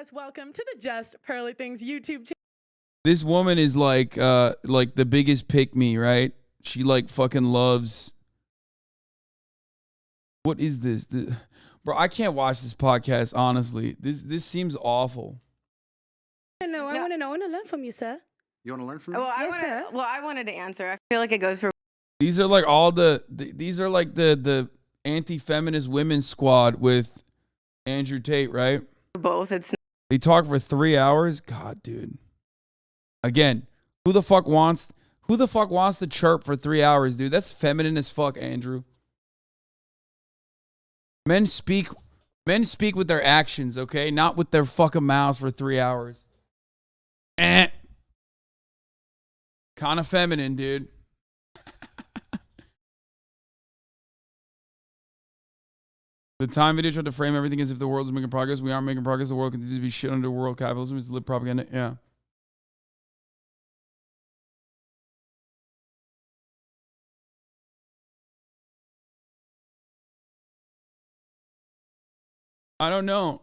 guys, welcome to the Just Pearly Things YouTube channel. This woman is like the biggest pick me, right? She like fucking loves. What is this? Bro, I can't watch this podcast, honestly. This seems awful. I want to learn from you, sir. You want to learn from me? Well, I wanted to answer. I feel like it goes for These are like all these are like the anti-feminist women's squad with Andrew Tate, right? both. They talk for 3 hours. God, dude. Again, who the fuck wants to chirp for 3 hours, dude? That's feminine as fuck, Andrew. Men speak with their actions, okay? Not with their fucking mouths for 3 hours. Kind of feminine, dude. The time video tried to frame everything as if the world is making progress. We aren't making progress. The world continues to be shit under world capitalism. It's live propaganda. Yeah. I don't know.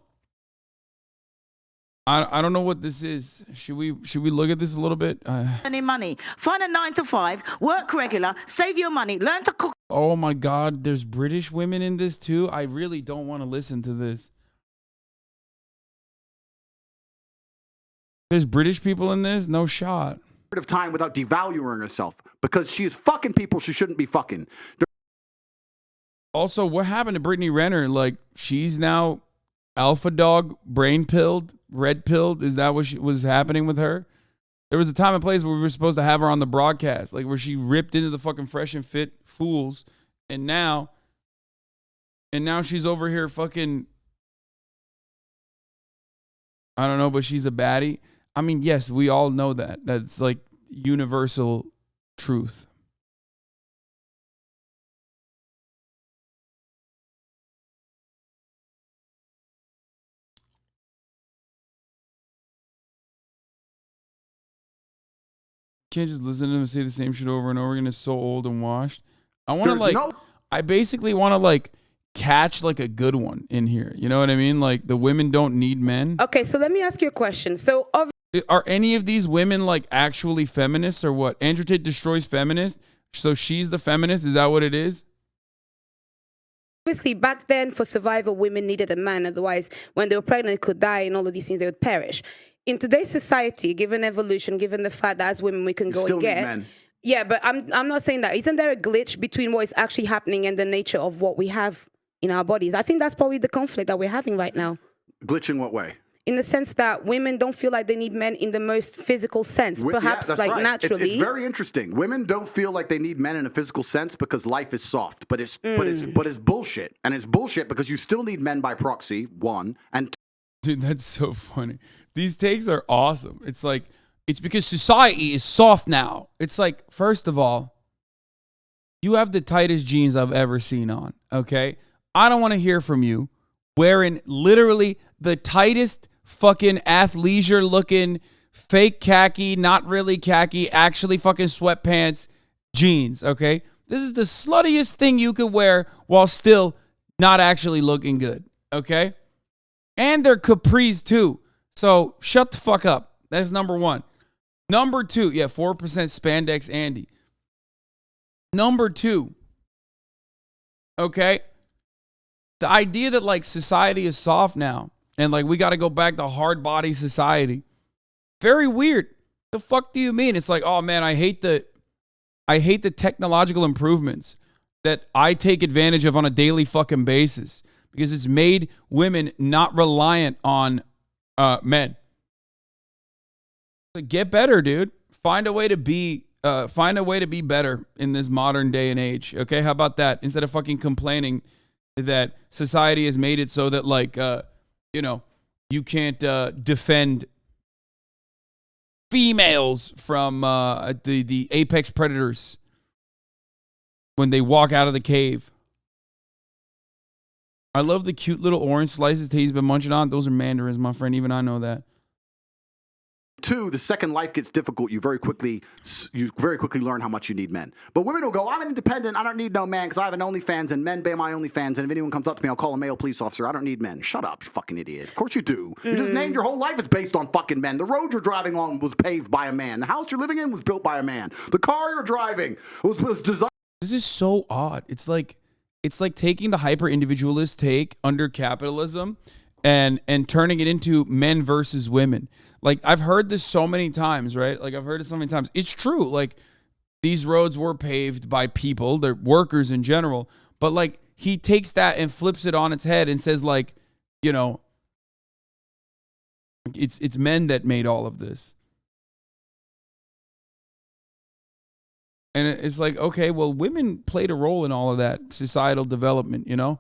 I don't know what this is. Should we look at this a little bit? Any money. Find a 9 to 5, work regular, save your money, learn to cook. Oh my God, there's British women in this too. I really don't want to listen to this. There's British people in this? No shot. Of time without devaluing herself because she is fucking people she shouldn't be fucking. Also, what happened to Brittany Renner? Like, she's now alpha dog, brain pilled, red pilled. Is that what was happening with her? There was a time and place where we were supposed to have her on the broadcast, like where she ripped into the fucking Fresh and Fit fools, and now she's over here fucking. I don't know, but she's a baddie. I mean, yes, we all know that. That's like universal truth. Can't just listen to them say the same shit over and over again. It's so old and washed. I want to I basically want to like catch like a good one in here. You know what I mean? Like the women don't need men. Okay, so let me ask you a question. So are any of these women like actually feminists or what? Andrew Tate destroys feminists. So she's the feminist. Is that what it is? obviously, back then for survival, women needed a man. Otherwise, when they were pregnant, they could die and all of these things, they would perish. In today's society, given evolution, given the fact that as women we can go and get men. Yeah, but I'm not saying that. Isn't there a glitch between what is actually happening and the nature of what we have in our bodies? I think that's probably the conflict that we're having right now. Glitch in what way? In the sense that women don't feel like they need men in the most physical sense, perhaps like right. Naturally. It's very interesting. Women don't feel like they need men in a physical sense because life is soft, but it's bullshit, and it's bullshit because you still need men by proxy. One and two. Dude, that's so funny. These takes are awesome. It's like it's because society is soft now. It's like, first of all, you have the tightest jeans I've ever seen on. Okay, I don't want to hear from you wearing literally the tightest fucking athleisure looking fake khaki, not really khaki, actually fucking sweatpants jeans, okay? This is the sluttiest thing you could wear while still not actually looking good, okay? And they're capris too. So shut the fuck up. That's number one. Number two, yeah, 4% spandex Andy. Number two, okay? The idea that like society is soft now and like we got to go back to hard body society. Very weird. The fuck do you mean? It's like, oh man, I hate the technological improvements that I take advantage of on a daily fucking basis because it's made women not reliant on men. Like, get better, dude. Find a way to be better in this modern day and age. Okay, how about that? Instead of fucking complaining that society has made it so that like you can't defend females from the apex predators when they walk out of the cave. I love the cute little orange slices he's been munching on. Those are mandarins, my friend. Even I know that. Two, the second life gets difficult, you very quickly learn how much you need men. But women will go, I'm independent, I don't need no man because I have an OnlyFans and men pay my OnlyFans, and if anyone comes up to me, I'll call a male police officer. I don't need men. Shut up, you fucking idiot. Of course you do. You just named your whole life is based on fucking men. The road you're driving on was paved by a man. The house you're living in was built by a man. The car you're driving was designed. This is so odd. It's like taking the hyper individualist take under capitalism and turning it into men versus women. Like, I've heard this so many times, right? Like, I've heard it so many times. It's true. Like, these roads were paved by people, they're workers in general. But, like, he takes that and flips it on its head and says, like, you know, it's men that made all of this. And it's like, okay, well, women played a role in all of that societal development, you know?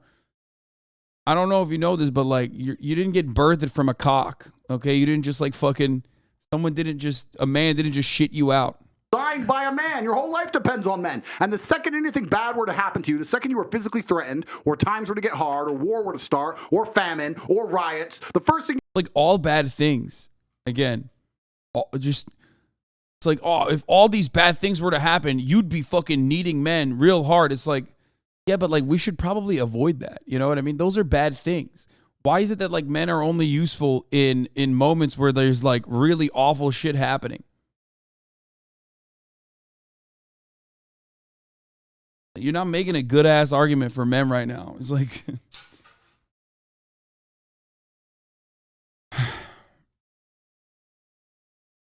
I don't know if you know this, but like you didn't get birthed from a cock, okay? You didn't just like a man didn't just shit you out. Designed by a man. Your whole life depends on men. And the second anything bad were to happen to you, the second you were physically threatened, or times were to get hard, or war were to start, or famine, or riots, the first thing... Like all bad things, again, it's like, oh, if all these bad things were to happen, you'd be fucking needing men real hard. It's like, yeah, but like we should probably avoid that. You know what I mean? Those are bad things. Why is it that like men are only useful in moments where there's like really awful shit happening? You're not making a good ass argument for men right now. It's like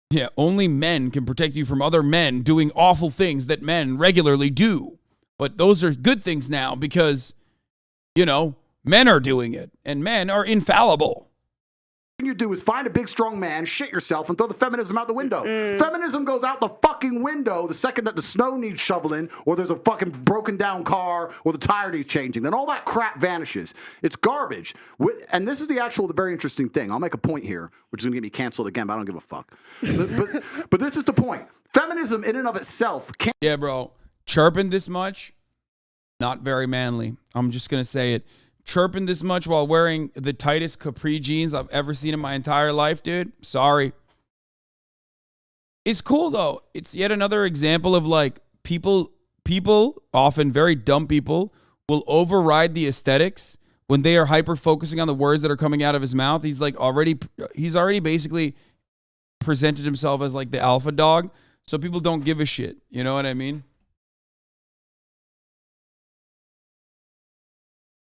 yeah, only men can protect you from other men doing awful things that men regularly do. But those are good things now because, you know, men are doing it and men are infallible. You do is find a big strong man, shit yourself, and throw the feminism out the window. Feminism goes out the fucking window the second that the snow needs shoveling, or there's a fucking broken down car, or the tire needs changing. Then all that crap vanishes. It's garbage. And this is the very interesting thing. I'll make a point here, which is going to get me canceled again, but I don't give a fuck. but this is the point. Feminism in and of itself can't... Yeah, bro. Chirping this much, not very manly. I'm just going to say it. Chirping this much while wearing the tightest capri jeans I've ever seen in my entire life, dude. Sorry. It's cool, though. It's yet another example of, like, people, often very dumb people, will override the aesthetics when they are hyper-focusing on the words that are coming out of his mouth. He's already basically presented himself as, like, the alpha dog, so people don't give a shit. You know what I mean?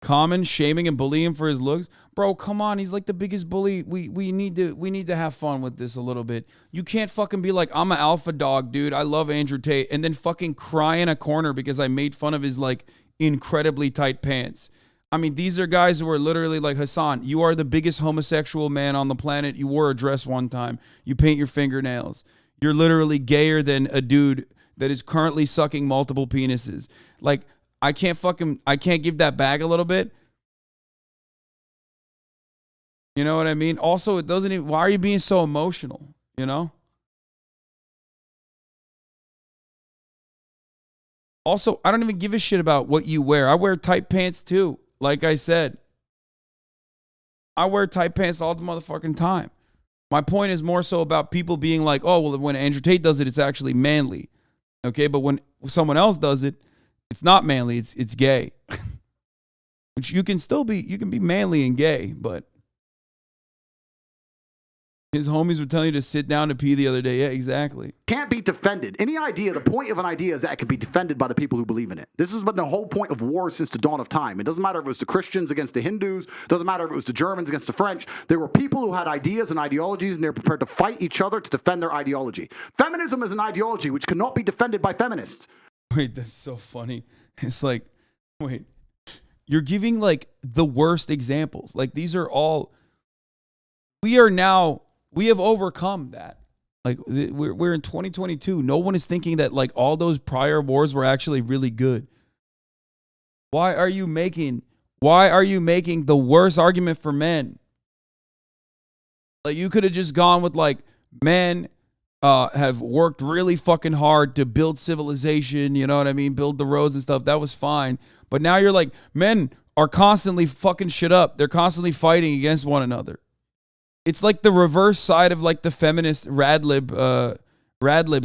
Common shaming and bullying for his looks. Bro, come on. He's like the biggest bully. We need to have fun with this a little bit. You can't fucking be like, I'm an alpha dog, dude. I love Andrew Tate. And then fucking cry in a corner because I made fun of his like incredibly tight pants. I mean, these are guys who are literally like, Hasan, you are the biggest homosexual man on the planet. You wore a dress one time. You paint your fingernails. You're literally gayer than a dude that is currently sucking multiple penises. Like, I can't give that back a little bit. You know what I mean? Also, it doesn't even, why are you being so emotional? You know? Also, I don't even give a shit about what you wear. I wear tight pants too. Like I said, I wear tight pants all the motherfucking time. My point is more so about people being like, oh, well, when Andrew Tate does it, it's actually manly. Okay, but when someone else does it, it's not manly, it's gay. Which you can be manly and gay, but his homies were telling you to sit down to pee the other day. Yeah, exactly. Can't be defended. The point of an idea is that it can be defended by the people who believe in it. This has been the whole point of war since the dawn of time. It doesn't matter if it was the Christians against the Hindus. It doesn't matter if it was the Germans against the French. There were people who had ideas and ideologies, and they're prepared to fight each other to defend their ideology. Feminism is an ideology which cannot be defended by feminists. Wait, that's so funny. It's like, wait, you're giving like the worst examples. Like these are all, we have overcome that. Like we're in 2022. No one is thinking that like all those prior wars were actually really good. Why are you making the worst argument for men? Like you could have just gone with like men have worked really fucking hard to build civilization, you know what I mean? Build the roads and stuff. That was fine. But now you're like, men are constantly fucking shit up. They're constantly fighting against one another. It's like the reverse side of like the feminist radlibs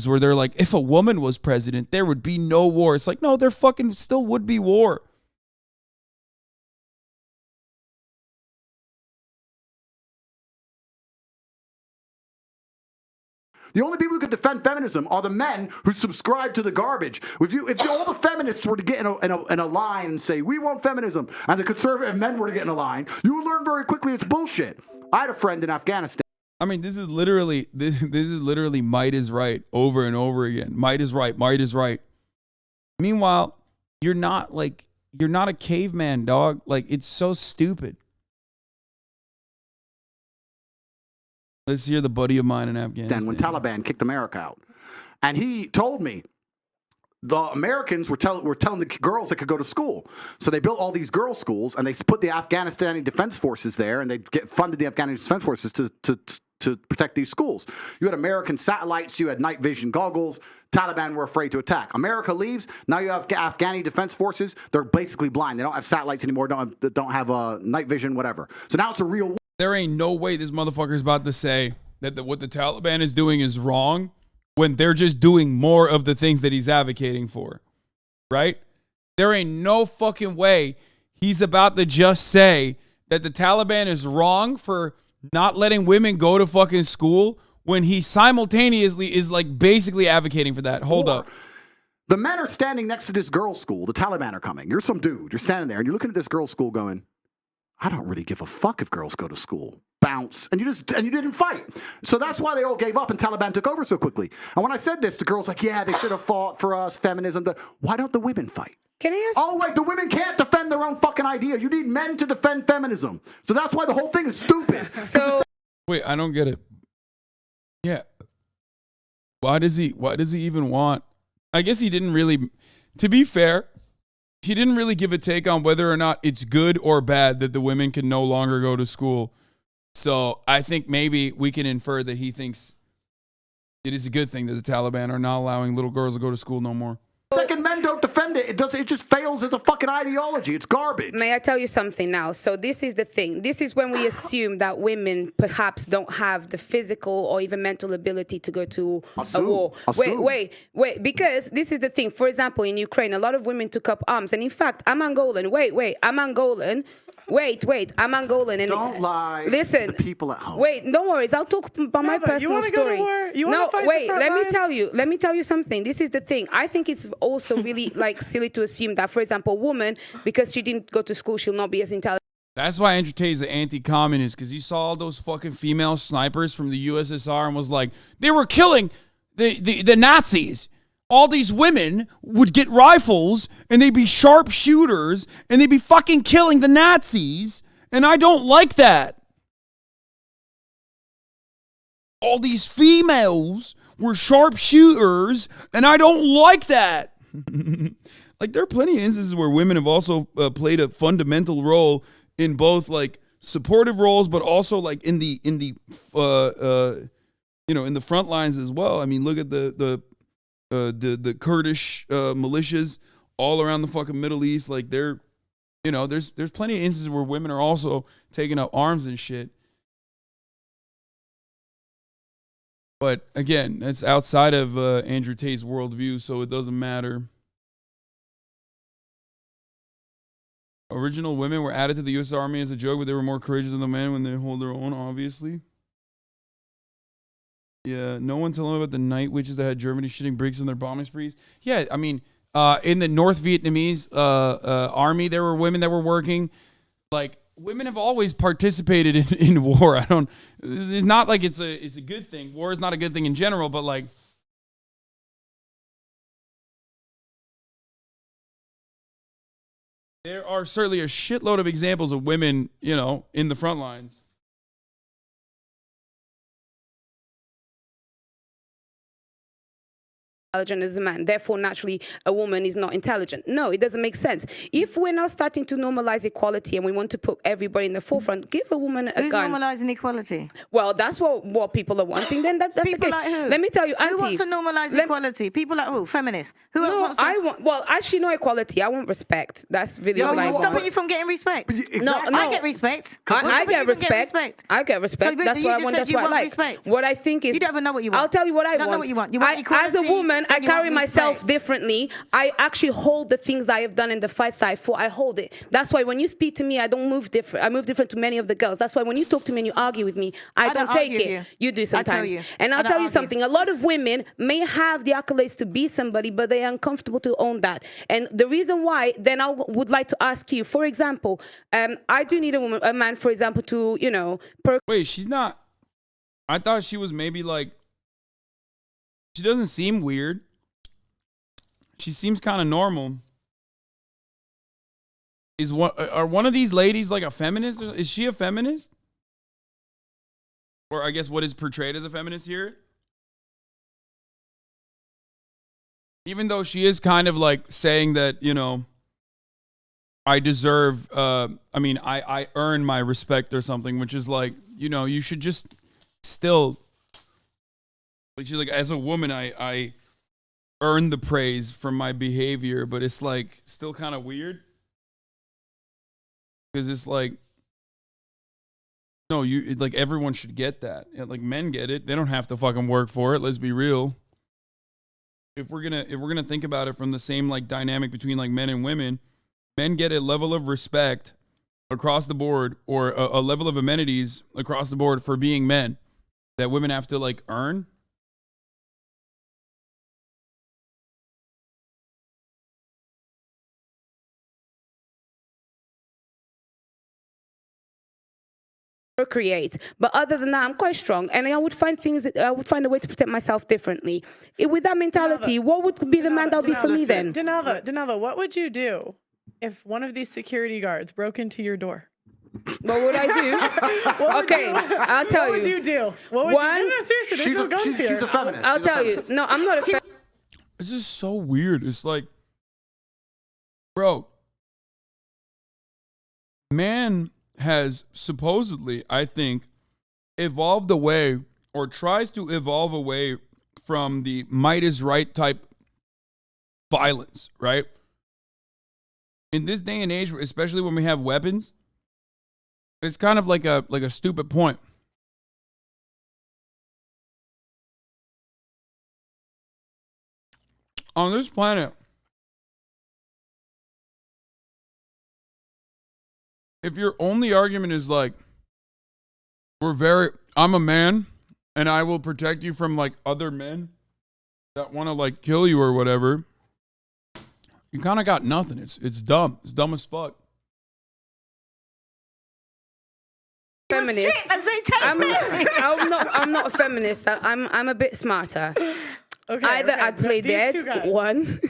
where they're like, if a woman was president, there would be no war. It's like, no, there fucking still would be war. The only people who could defend feminism are the men who subscribe to the garbage. If all the feminists were to get in a line and say, we want feminism, and the conservative men were to get in a line, you would learn very quickly it's bullshit. I had a friend in Afghanistan. I mean, this is literally might is right over and over again. Might is right. Might is right. Meanwhile, you're not a caveman, dog. Like, it's so stupid. Let's hear the buddy of mine in Afghanistan. When Taliban kicked America out. And he told me the Americans were telling the girls they could go to school. So they built all these girls' schools, and they put the Afghanistani Defense Forces there, and they funded the Afghanistani Defense Forces to protect these schools. You had American satellites, you had night vision goggles. Taliban were afraid to attack. America leaves. Now you have Afghani Defense Forces. They're basically blind. They don't have satellites anymore. Don't have night vision, whatever. So now it's a real war. There ain't no way this motherfucker's about to say that what the Taliban is doing is wrong when they're just doing more of the things that he's advocating for, right? There ain't no fucking way he's about to just say that the Taliban is wrong for not letting women go to fucking school when he simultaneously is like basically advocating for that. Hold up. The men are standing next to this girls' school. The Taliban are coming. You're some dude. You're standing there and you're looking at this girls' school going, I don't really give a fuck if girls go to school. Bounce. And you didn't fight. So that's why they all gave up and Taliban took over so quickly. And when I said this, the girls like, yeah, they should have fought for us, feminism. Why don't the women fight? Can I ask? Oh, wait, the women can't defend their own fucking idea. You need men to defend feminism. So that's why the whole thing is stupid. Wait, I don't get it. Yeah. Why does he even want? I guess he didn't really, to be fair, he didn't really give a take on whether or not it's good or bad that the women can no longer go to school. So I think maybe we can infer that he thinks it is a good thing that the Taliban are not allowing little girls to go to school no more. Second, men don't defend it. It just fails as a fucking ideology. It's garbage. May I tell you something now? So this is the thing. This is when we assume that women perhaps don't have the physical or even mental ability to go to a war. Wait. Because this is the thing. For example, in Ukraine, a lot of women took up arms. And in fact, I'm Angolan. I'm Angolan. I'm Angolan. And don't lie. Listen, to the people at home. Wait, no worries. I'll talk about my personal story. Let me tell you something. This is the thing. I think it's also really like silly to assume that, for example, a woman, because she didn't go to school, she'll not be as intelligent. That's why Andrew Tate is an anti-communist, because he saw all those fucking female snipers from the USSR and was like, they were killing the Nazis. All these women would get rifles and they'd be sharpshooters and they'd be fucking killing the Nazis. And I don't like that. All these females were sharpshooters and I don't like that. Like, there are plenty of instances where women have also played a fundamental role in both like supportive roles, but also like in the front lines as well. I mean, look at the Kurdish militias all around the fucking Middle East. Like, there's plenty of instances where women are also taking up arms and shit. But again, that's outside of Andrew Tate's worldview, so it doesn't matter. Original women were added to the U.S. Army as a joke, but they were more courageous than the men when they hold their own, obviously. Yeah, no one told them about the night witches that had Germany shooting bricks in their bombing sprees. Yeah, I mean, in the North Vietnamese army, there were women that were working. Like, women have always participated in war. It's not like it's a good thing. War is not a good thing in general, but like, there are certainly a shitload of examples of women, in the front lines. intelligent as a man, therefore naturally a woman is not intelligent. No, it doesn't make sense. If we're now starting to normalize equality and we want to put everybody in the forefront, give a woman a Who's gun. normalising equality? Well, that's what people are wanting. Then that's People the case. like who? Let me tell you, Auntie. Who wants to normalise equality? People like who? Feminists. Who else No, wants to? I want. Well, actually, no equality. I want respect. That's really Yeah, what I What's want. stopping you from getting respect? Exactly. No. I get respect. I What's stopping get you from getting respect. I get respect. So, but That's you what I just want. said That's you what I want like. respect. What I think is. You don't even know what you want. I'll tell you what I You don't want. know what you want. You want As a equality woman, I and you carry want myself respect. differently. I actually hold the things that I have done in the fights that I fought. I hold it. That's why when you speak to me, I don't move different. I move different to many of the girls. That's why when you talk to me and you argue with me, I don't take argue it. you. You do I tell sometimes. you. And I I'll don't tell you argue. something. A lot of women may have the accolades to be somebody, but they are uncomfortable to own that. And the reason why, then I would like to ask you, for example, I do need a man, for example, to, Wait, she's not. I thought she was maybe like. She doesn't seem weird. She seems kind of normal. Are one of these ladies like a feminist? Is she a feminist? Or I guess what is portrayed as a feminist here? Even though she is kind of like saying that, I deserve, I earn my respect or something, which is like, you should just still, like, she's like, as a woman, I earn the praise from my behavior, but it's like still kind of weird. Because it's like, no, like everyone should get that. Like men get it. They don't have to fucking work for it. Let's be real. If we're gonna think about it from the same like dynamic between like men and women, men get a level of respect across the board, or a level of amenities across the board for being men that women have to like earn. Procreate, but other than that, I'm quite strong, and I would find a way to protect myself differently. With that mentality, what would be the man that would be for me then? Denava, what would you do if one of these security guards broke into your door? What would I do? Okay, I'll tell you. What would you do? What would you? No, seriously, there's no guns here. She's a feminist. I'll tell you. No, I'm not a feminist. It's just so weird. It's like, bro, man has supposedly, I think, evolved away, or tries to evolve away from the might is right type violence, right? In this day and age, especially when we have weapons, it's kind of like a stupid point. On this planet, if your only argument is like, I'm a man and I will protect you from like other men that want to like kill you or whatever, you kind of got nothing. It's dumb. It's dumb as fuck. Feminist. I'm not a feminist. I'm a bit smarter. Okay, Either I play dead, one.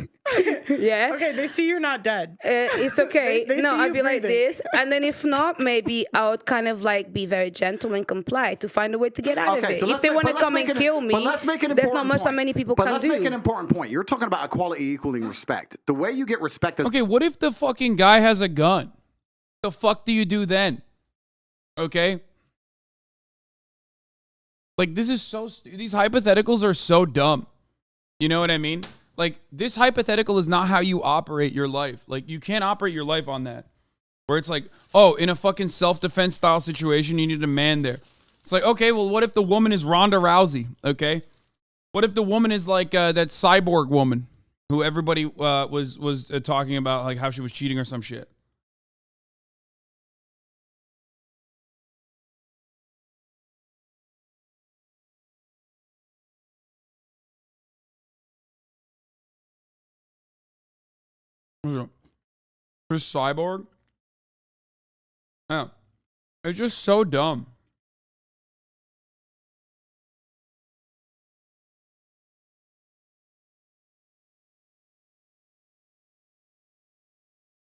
Yeah. Okay, they see you're not dead. It's okay. They No, see I'd you be like breathing. this. And then if not, maybe I would kind of like be very gentle and comply to find a way to get out of it. If they want to come and kill me, there's not much that many people can do. But let's make an important point. You're talking about equality equaling respect. The way you get respect is... Okay, what if the fucking guy has a gun? The fuck do you do then? Okay? Like, this is these hypotheticals are so dumb. You know what I mean? Like, this hypothetical is not how you operate your life. Like, you can't operate your life on that. Where it's like, oh, in a fucking self-defense style situation, you need a man there. It's like, okay, well, what if the woman is Ronda Rousey? Okay? What if the woman is like that cyborg woman who everybody was talking about, like how she was cheating or some shit? Chris Cyborg? Yeah. It's just so dumb.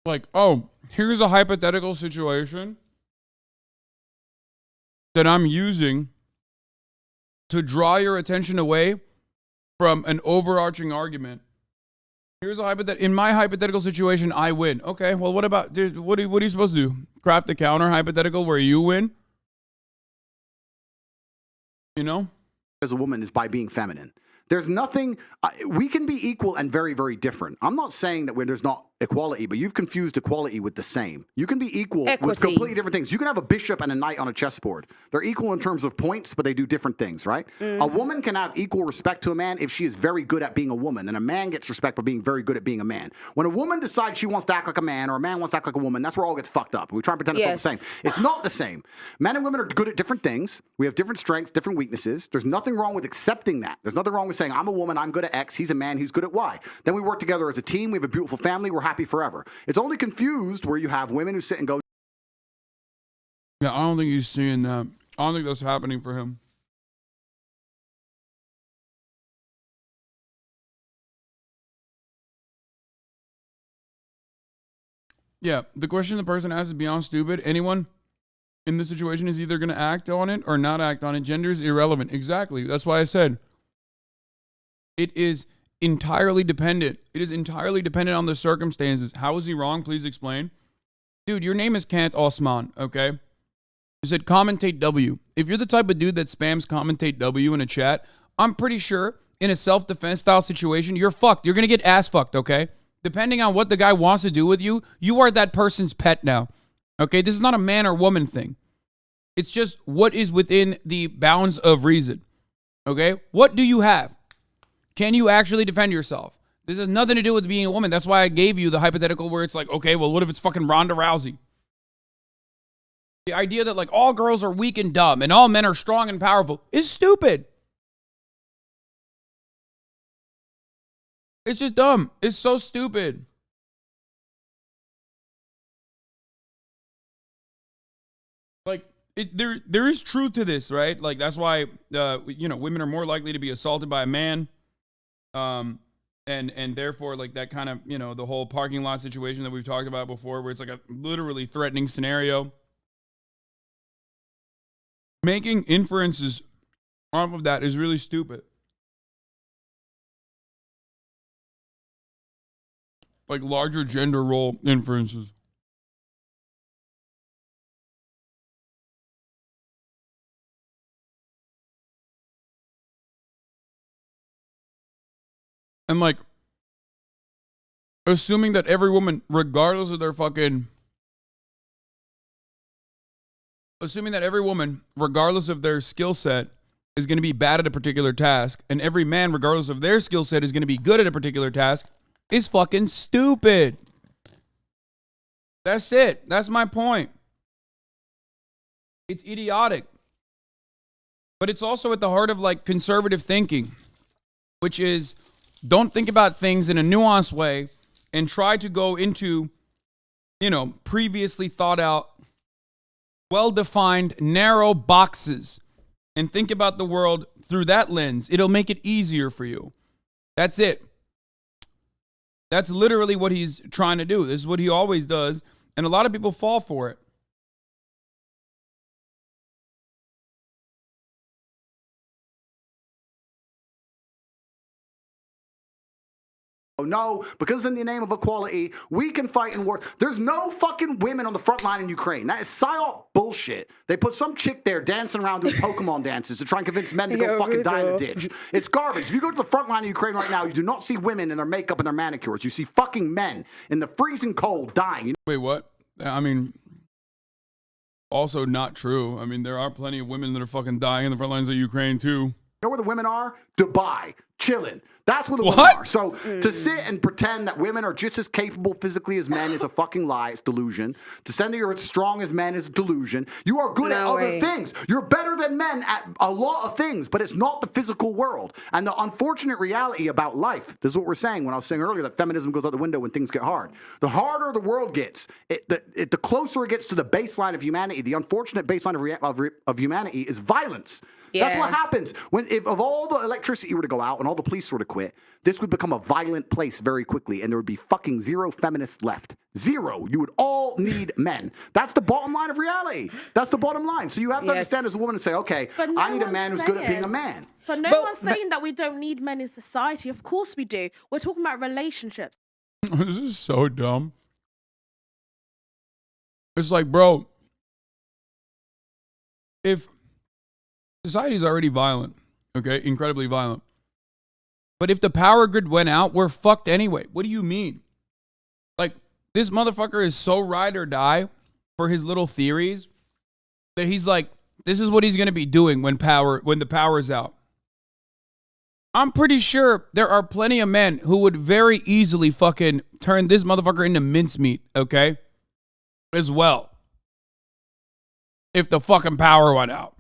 Like, oh, here's a hypothetical situation that I'm using to draw your attention away from an overarching argument. Here's a hypothetical. In my hypothetical situation, I win. Okay, well, what about, what are you supposed to do? Craft a counter hypothetical where you win? You know? As a woman is by being feminine. There's nothing, we can be equal and very, very different. I'm not saying that when there's not equality, but you've confused equality with the same. You can be equal with completely different things. You can have a bishop and a knight on a chessboard. They're equal in terms of points, but they do different things, right? A woman can have equal respect to a man if she is very good at being a woman, and a man gets respect for being very good at being a man. When a woman decides she wants to act like a man, or a man wants to act like a woman, that's where all gets fucked up. We try and pretend it's all the same. It's not the same. Men and women are good at different things. We have different strengths, different weaknesses. There's nothing wrong with accepting that. There's nothing wrong with saying, I'm a woman, I'm good at X, he's a man, he's good at Y. Then we work together as a team, we have a beautiful family, we're happy forever. It's only confused where you have women who sit and go, yeah, I don't think he's seeing that. I don't think that's happening for him. Yeah, the question the person asks is beyond stupid. Anyone in this situation is either going to act on it or not act on it. Gender is irrelevant. Exactly. That's why I said it is entirely dependent. It is entirely dependent on the circumstances. How is he wrong? Please explain. Dude, your name is Kant Osman, okay? You said commentate W. If you're the type of dude that spams commentate W in a chat, I'm pretty sure in a self-defense style situation, you're fucked. You're going to get ass fucked, okay? Depending on what the guy wants to do with you, you are that person's pet now, okay? This is not a man or woman thing. It's just what is within the bounds of reason, okay? What do you have? Can you actually defend yourself? This has nothing to do with being a woman. That's why I gave you the hypothetical where it's like, okay, well, what if it's fucking Ronda Rousey? The idea that like all girls are weak and dumb and all men are strong and powerful is stupid. It's just dumb. It's so stupid. Like, there is truth to this, right? Like, that's why, women are more likely to be assaulted by a man. And therefore, like, that kind of, the whole parking lot situation that we've talked about before, where it's like a literally threatening scenario. Making inferences off of that is really stupid. Like larger gender role inferences. And like, assuming that every woman, regardless of their fucking, assuming that every woman, regardless of their skill set, is going to be bad at a particular task, and every man, regardless of their skill set, is going to be good at a particular task, is fucking stupid. That's it. That's my point. It's idiotic. But it's also at the heart of like conservative thinking, which is don't think about things in a nuanced way and try to go into, previously thought out, well-defined, narrow boxes and think about the world through that lens. It'll make it easier for you. That's it. That's literally what he's trying to do. This is what he always does. And a lot of people fall for it. No, because in the name of equality, we can fight in war. There's no fucking women on the front line in Ukraine. That is psyop bullshit. They put some chick there dancing around doing Pokemon dances to try and convince men to go fucking die in a ditch. It's garbage. If you go to the front line of Ukraine right now, you do not see women in their makeup and their manicures. You see fucking men in the freezing cold dying. Wait, what? I mean, also not true. I mean, there are plenty of women that are fucking dying in the front lines of Ukraine too. You know where the women are? Dubai. Chilling. That's where the women are. So to sit and pretend that women are just as capable physically as men is a fucking lie. It's delusion. To say that you're as strong as men is a delusion. You are good at other things. You're better than men at a lot of things, but it's not the physical world. And the unfortunate reality about life, this is what we're saying when I was saying earlier that feminism goes out the window when things get hard. The harder the world gets, the closer it gets to the baseline of humanity. The unfortunate baseline of humanity is violence. That's what happens. If all the electricity were to go out and all the police were to quit, this would become a violent place very quickly, and there would be fucking zero feminists left. Zero. You would all need men. That's the bottom line of reality. That's the bottom line. So you have to understand as a woman and say, okay, I need a man who's good at being a man. But one's saying that we don't need men in society. Of course we do. We're talking about relationships. This is so dumb. It's like, bro, if society is already violent, okay, incredibly violent, but if the power grid went out, we're fucked anyway. What do you mean? Like, this motherfucker is so ride or die for his little theories that he's like, this is what he's going to be doing when the power is out. I'm pretty sure there are plenty of men who would very easily fucking turn this motherfucker into mincemeat, okay? As well. If the fucking power went out.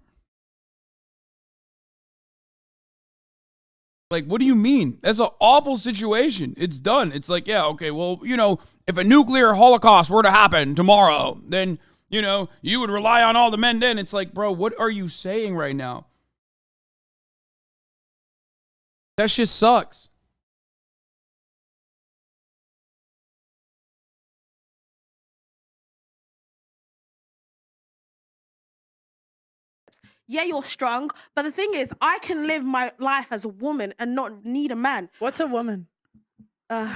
Like, what do you mean? That's an awful situation. It's done. It's like, yeah, okay, well, you know, if a nuclear holocaust were to happen tomorrow, then, you know, you would rely on all the men then. It's like, bro, what are you saying right now? That shit sucks. Yeah, you're strong, but the thing is, I can live my life as a woman and not need a man. What's a woman? Oh,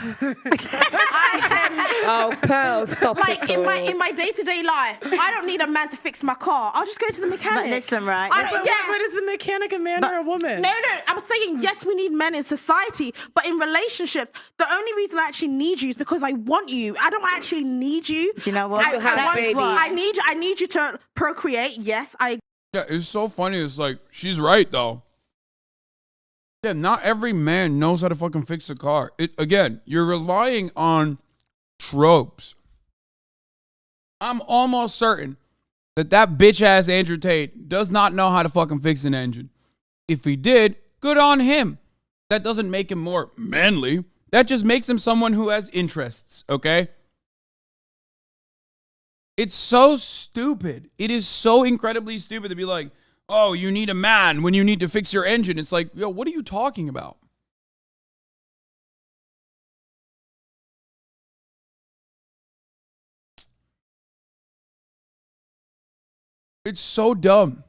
Pearl, stop like it. in my day-to-day life, I don't need a man to fix my car. I'll just go to the mechanic. But listen, right? But is the mechanic a man or a woman? No. I'm saying yes, we need men in society, but in relationships, the only reason I actually need you is because I want you. I don't actually need you. Do you know what? I need you to procreate. Yes, Yeah, it's so funny. It's like, she's right, though. Yeah, not every man knows how to fucking fix a car. Again, you're relying on tropes. I'm almost certain that bitch-ass Andrew Tate does not know how to fucking fix an engine. If he did, good on him. That doesn't make him more manly. That just makes him someone who has interests, okay? It's so stupid. It is so incredibly stupid to be like, oh, you need a man when you need to fix your engine. It's like, yo, what are you talking about? It's so dumb.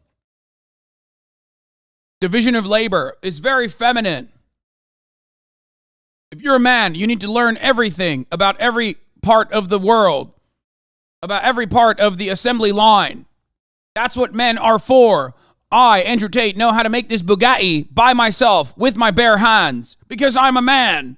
Division of labor is very feminine. If you're a man, you need to learn everything about every part of the world, about every part of the assembly line. That's what men are for. I, Andrew Tate, know how to make this Bugatti by myself with my bare hands because I'm a man.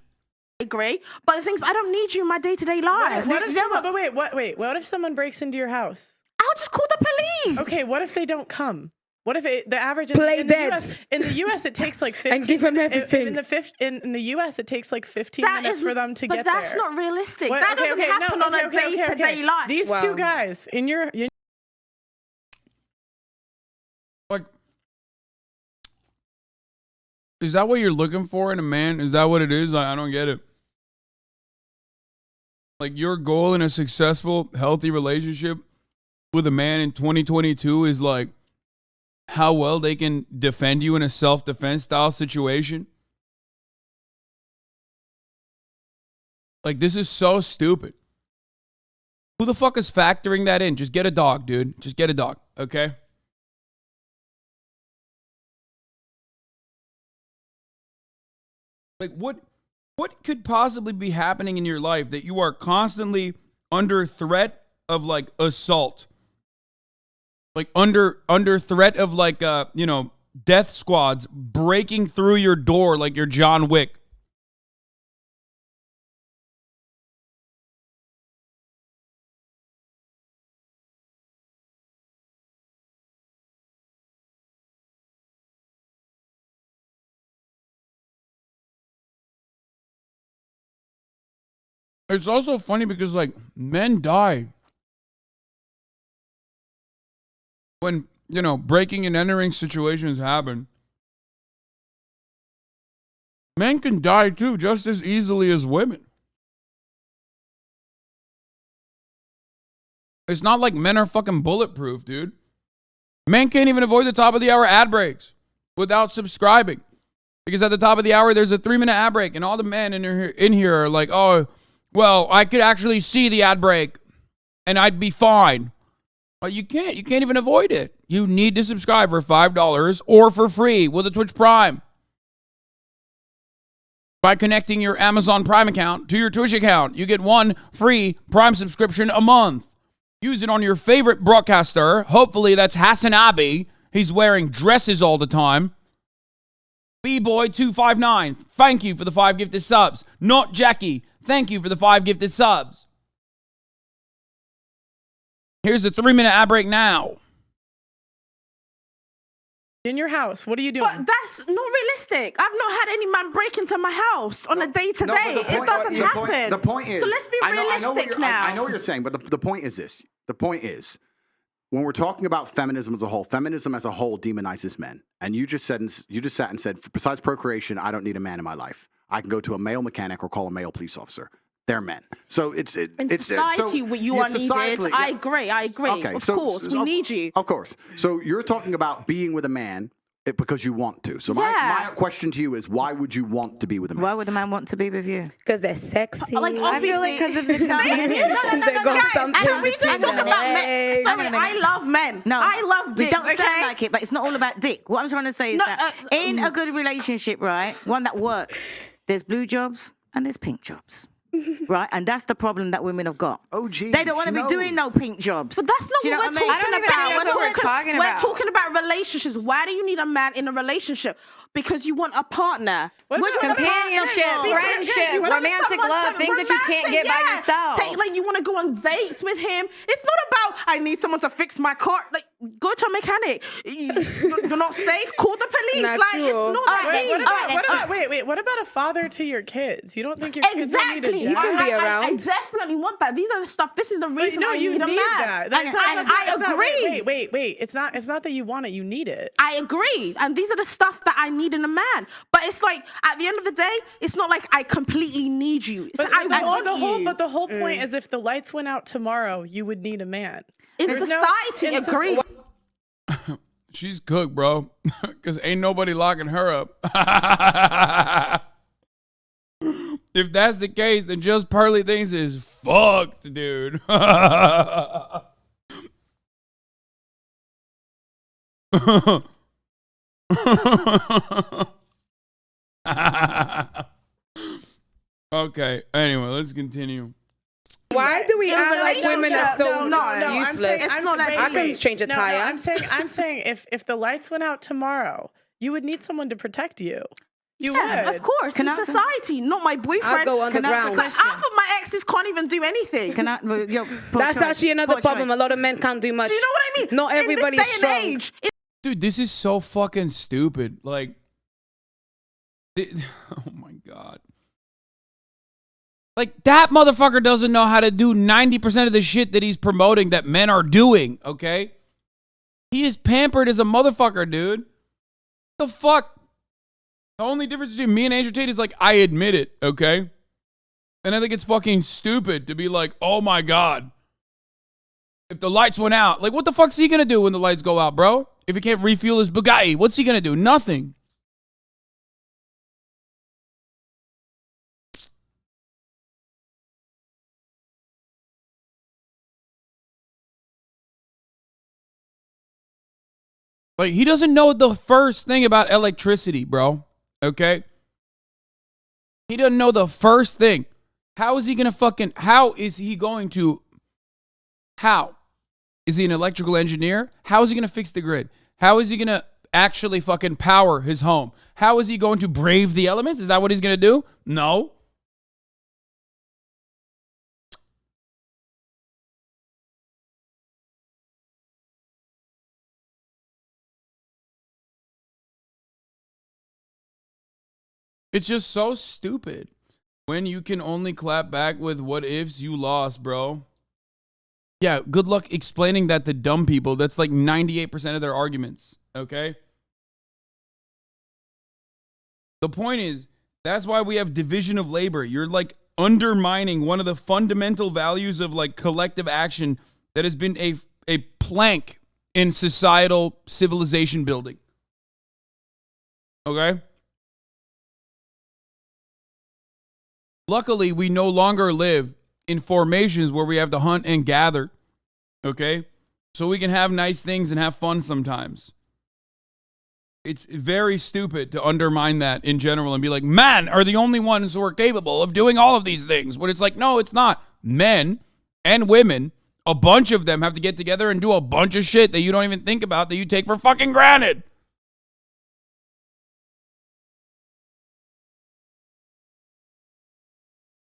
agree. But the thing is, I don't need you in my day-to-day life. What if someone breaks into your house? I'll just call the police. Okay, what if they don't come? What if the average in the US it takes like 15 and give them everything. In the US it takes like 15 minutes for them to get there. But that's not realistic. That doesn't happen on a day-to-day life. These two guys in your like, is that what you're looking for in a man? Is that what it is? I don't get it. Like, your goal in a successful, healthy relationship with a man in 2022 is like how well they can defend you in a self-defense style situation. Like, this is so stupid. Who the fuck is factoring that in? Just get a dog, dude. Just get a dog, okay? Like, what could possibly be happening in your life that you are constantly under threat of, like, assault? Like, under threat of, like, death squads breaking through your door like you're John Wick. It's also funny because, like, men die when, breaking and entering situations happen. Men can die too, just as easily as women. It's not like men are fucking bulletproof, dude. Men can't even avoid the top of the hour ad breaks. without subscribing. Because at the top of the hour, there's a 3-minute ad break, and all the men in here are like, oh, well, I could actually see the ad break, and I'd be fine. Well, you can't. You can't even avoid it. You need to subscribe for $5 or for free with a Twitch Prime. By connecting your Amazon Prime account to your Twitch account, you get 1 free Prime subscription a month. Use it on your favorite broadcaster. Hopefully that's Hasanabi. He's wearing dresses all the time. B-Boy259, thank you for the 5 gifted subs. Not Jackie, thank you for the 5 gifted subs. Here's the 3-minute ad break now. In your house, what are you doing? But that's not realistic. I've not had any man break into my house on a day-to-day. It doesn't happen. The point is, so let's be realistic now. I know what you're saying, but the point is this. The point is, when we're talking about feminism as a whole demonizes men. And you just sat and said, besides procreation, I don't need a man in my life. I can go to a male mechanic or call a male police officer. They're men. So it's society, you are needed. I agree. Okay, of course, we need you. Of course. So you're talking about being with a man because you want to. So my question to you is, why would you want to be with a man? Why would a man want to be with you? Because they're sexy. Like, obviously, because of the Can we just talk about men? Sorry, I love men. No, I love dick. We don't sound like it, but it's not all about dick. What I'm trying to say is that in a good relationship, right, one that works, there's blue jobs and there's pink jobs. Right, and that's the problem that women have got. Oh, geez, they don't want to be doing no pink jobs. But that's not what we're talking about. We're talking about relationships. Why do you need a man in a relationship? Because you want a partner. Companionship, friendship, romantic love, things that you can't get by yourself. Like, you want to go on dates with him. It's not about, I need someone to fix my car. Like, go to a mechanic. You're not safe. Call the police. It's not that deep. What about a father to your kids? You don't think your kids need a dad? He can be around. I definitely want that. These are the stuff. This is the reason I need a man. I agree. Wait. It's not that you want it. You need it. I agree. And these are the stuff that I need in a man. But it's like, at the end of the day, it's not like I completely need you. It's like, I want you. But the whole point is, if the lights went out tomorrow, you would need a man. In society, agree. She's cooked, bro. Because ain't nobody locking her up. If that's the case, then Just Pearly Things is fucked, dude. Okay, anyway, let's continue. Why do we act like women are so useless? It's not that I can change a tire. I'm saying if the lights went out tomorrow, you would need someone to protect you. You yes, would. of course. In society, not my boyfriend. I'll go underground. Like, half of my exes can't even do anything. That's actually another problem. A lot of men can't do much. Do you know what I mean? Not everybody is strong. Age, dude, this is so fucking stupid. Like, oh my God. Like, that motherfucker doesn't know how to do 90% of the shit that he's promoting that men are doing, okay? He is pampered as a motherfucker, dude. The fuck? The only difference between me and Andrew Tate is, like, I admit it, okay? And I think it's fucking stupid to be like, oh my God. If the lights went out, like, what the fuck's he gonna do when the lights go out, bro? If he can't refuel his Bugatti, what's he gonna do? Nothing. Like, he doesn't know the first thing about electricity, bro. Okay? He doesn't know the first thing. How is he going to how is he an electrical engineer? How is he going to fix the grid? How is he going to actually fucking power his home? How is he going to brave the elements? Is that what he's going to do? No. It's just so stupid when you can only clap back with what ifs you lost, bro. Yeah, good luck explaining that to dumb people. That's like 98% of their arguments, okay? The point is, that's why we have division of labor. You're like undermining one of the fundamental values of like collective action that has been a plank in societal civilization building. Okay? Luckily, we no longer live in formations where we have to hunt and gather. Okay? So we can have nice things and have fun sometimes. It's very stupid to undermine that in general and be like, men are the only ones who are capable of doing all of these things. When it's like, no, it's not. Men and women, a bunch of them have to get together and do a bunch of shit that you don't even think about, that you take for fucking granted.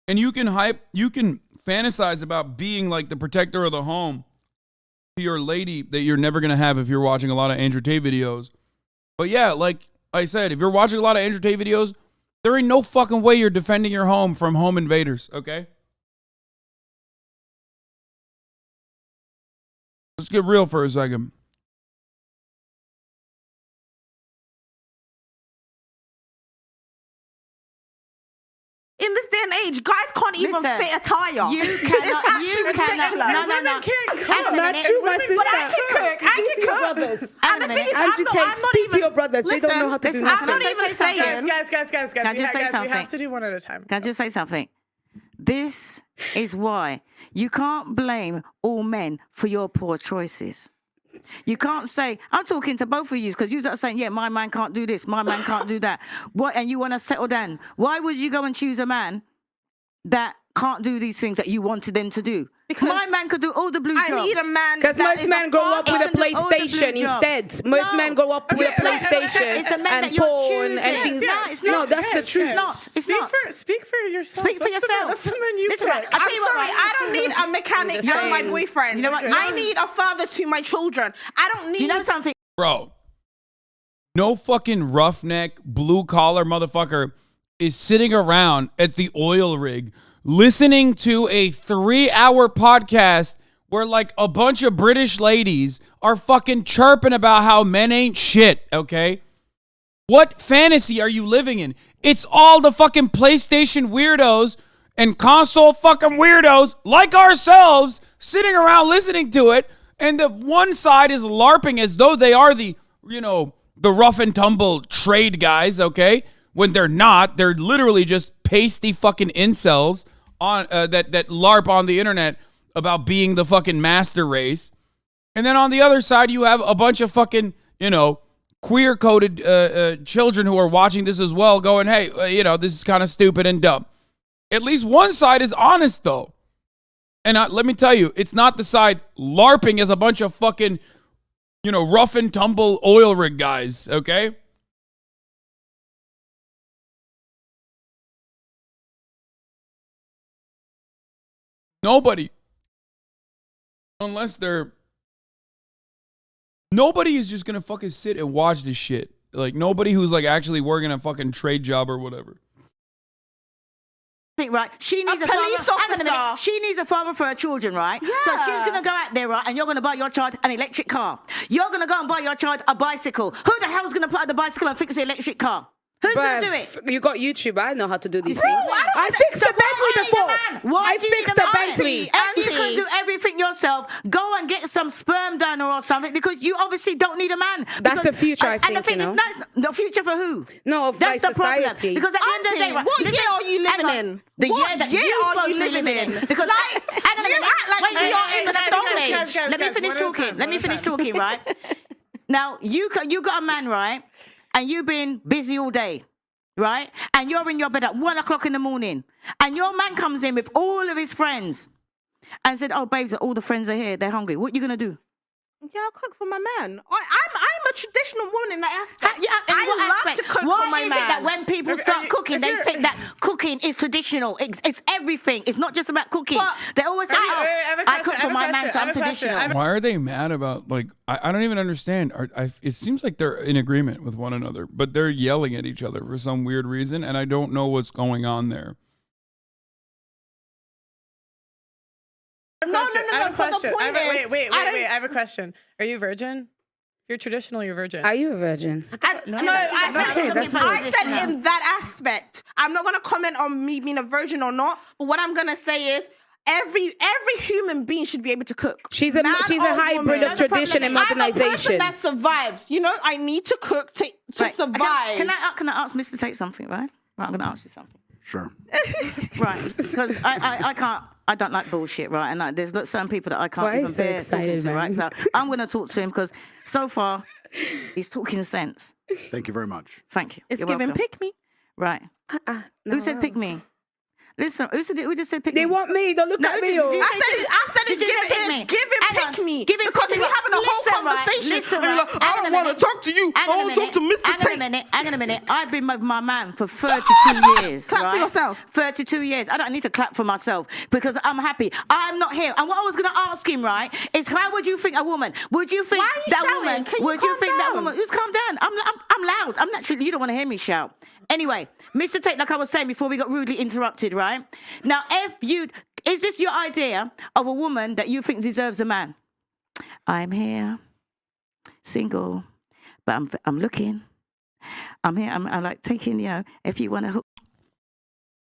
And you can fantasize about being like the protector of the home to your lady that you're never going to have if you're watching a lot of Andrew Tate videos. But yeah, like I said, if you're watching a lot of Andrew Tate videos, there ain't no fucking way you're defending your home from home invaders, okay? Let's get real for a second. In this day and age, guys can't even fit a tire. You cannot. You cannot. No. Women can't cook. Not you, my sister. But I can cook. I can cook. Brothers. And the thing is, Andrew Tate, speak to your brothers. They don't know how to do I'm nothing. not even saying. Guys. Can I just say something? We have to do one at a time. Can I just say something? This is why you can't blame all men for your poor choices. You can't say, I'm talking to both of you because you're saying, yeah, my man can't do this, my man can't do that. What? And you want to settle down. Why would you go and choose a man that can't do these things that you wanted them to do? Because my man could do all the blue jobs. I need a man. Because most men grow up with a PlayStation instead. Most men grow up with a PlayStation and porn and things. No, that's the truth. It's not. It's not. Speak for yourself. Speak for yourself. That's the men you Listen, pick. I'm sorry, I don't need a mechanic for my boyfriend. You know what? I need a father to my children. I don't need. Do you know something? Bro, no fucking roughneck, blue-collar motherfucker is sitting around at the oil rig listening to a 3-hour podcast where like a bunch of British ladies are fucking chirping about how men ain't shit, okay? What fantasy are you living in? It's all the fucking PlayStation weirdos and console fucking weirdos like ourselves sitting around listening to it, and the one side is LARPing as though they are the, the rough and tumble trade guys, okay? When they're not. They're literally just pasty fucking incels on that LARP on the internet about being the fucking master race. And then on the other side, you have a bunch of fucking, queer-coded children who are watching this as well going, hey, this is kind of stupid and dumb. At least one side is honest, though. And let me tell you, it's not the side LARPing as a bunch of fucking, rough and tumble oil rig guys, okay? Nobody, nobody is just gonna fucking sit and watch this shit. Like, nobody who's like actually working a fucking trade job or whatever. Right, she needs a police father. Hang on a minute. officer. She needs a father for her children, right? Yeah. So she's gonna go out there, right, and you're gonna buy your child an electric car. You're gonna go and buy your child a bicycle. Who the hell's gonna put out the bicycle and fix the electric car? Who's gonna do it? You got YouTube. I know how to do these Bro, things. I fixed a Bentley before. Why I do you fixed need a man? Bentley. If you can do everything yourself, go and get some sperm donor or something, because you obviously don't need a man. That's the future, I think, And the thing is, that's the future for who? No, of That's like the problem. society. Because at the end of the day, right, What listen, year are you hang living on. in? The What year that year you're are supposed you to be living in? Because Like, hang on a you minute. act like Wait, you are in the stone age. Let me finish talking. Let me finish talking, right? Now, you got a man, right? And you've been busy all day, right? And you're in your bed at 1 o'clock in the morning. And your man comes in with all of his friends and said, oh, babes, all the friends are here. They're hungry. What are you going to do? Yeah, I'll cook for my man. I'm a traditional woman in that aspect. Yeah, in what I love aspect? to cook Why for my is man. it that when people start cooking, they think that cooking is traditional? It's everything. It's not just about cooking. But They always say, I cook for my man, so I'm traditional. Why are they mad about, like, I don't even understand. It seems like they're in agreement with one another, but they're yelling at each other for some weird reason, and I don't know what's going on there. No. I have a question. Wait. I I have a question. Are you virgin? If you're traditional, you're virgin. Are you a virgin? I said in that aspect. I'm not going to comment on me being a virgin or not, but what I'm going to say is every human being should be able to cook. She's a hybrid of tradition and modernization. I'm a person that survives. You know, I need to cook to survive. Can I ask Mr. Tate something, right? Right, I'm going to ask you something. Sure. Right, because I can't. I don't like bullshit, right? And there's certain people that I can't even bear talking to, right? So I'm going to talk to him because so far he's talking sense. Thank you very much. Thank you. It's You're giving welcome. pick me. Right. Who said pick me? Listen, who just said pick me? They want me. Don't look at me. I said it's give him pick me. Because we're having a whole conversation. Listen, and you're like, I don't want to talk to you. I want to talk to Mr. Tate. Hang on a minute. I've been with my man for 32 years. Clap for yourself. 32 years. I don't need to clap for myself because I'm happy. I'm not here. And what I was going to ask him, right, is how would you think a woman? Would you think that woman? Would you think that woman? Just calm down. I'm loud. I'm naturally. You don't want to hear me shout. Anyway, Mr. Tate, like I was saying before we got rudely interrupted, right? Now, is this your idea of a woman that you think deserves a man? I'm here, single, but I'm looking. I'm here. I'm like taking, if you want to hook.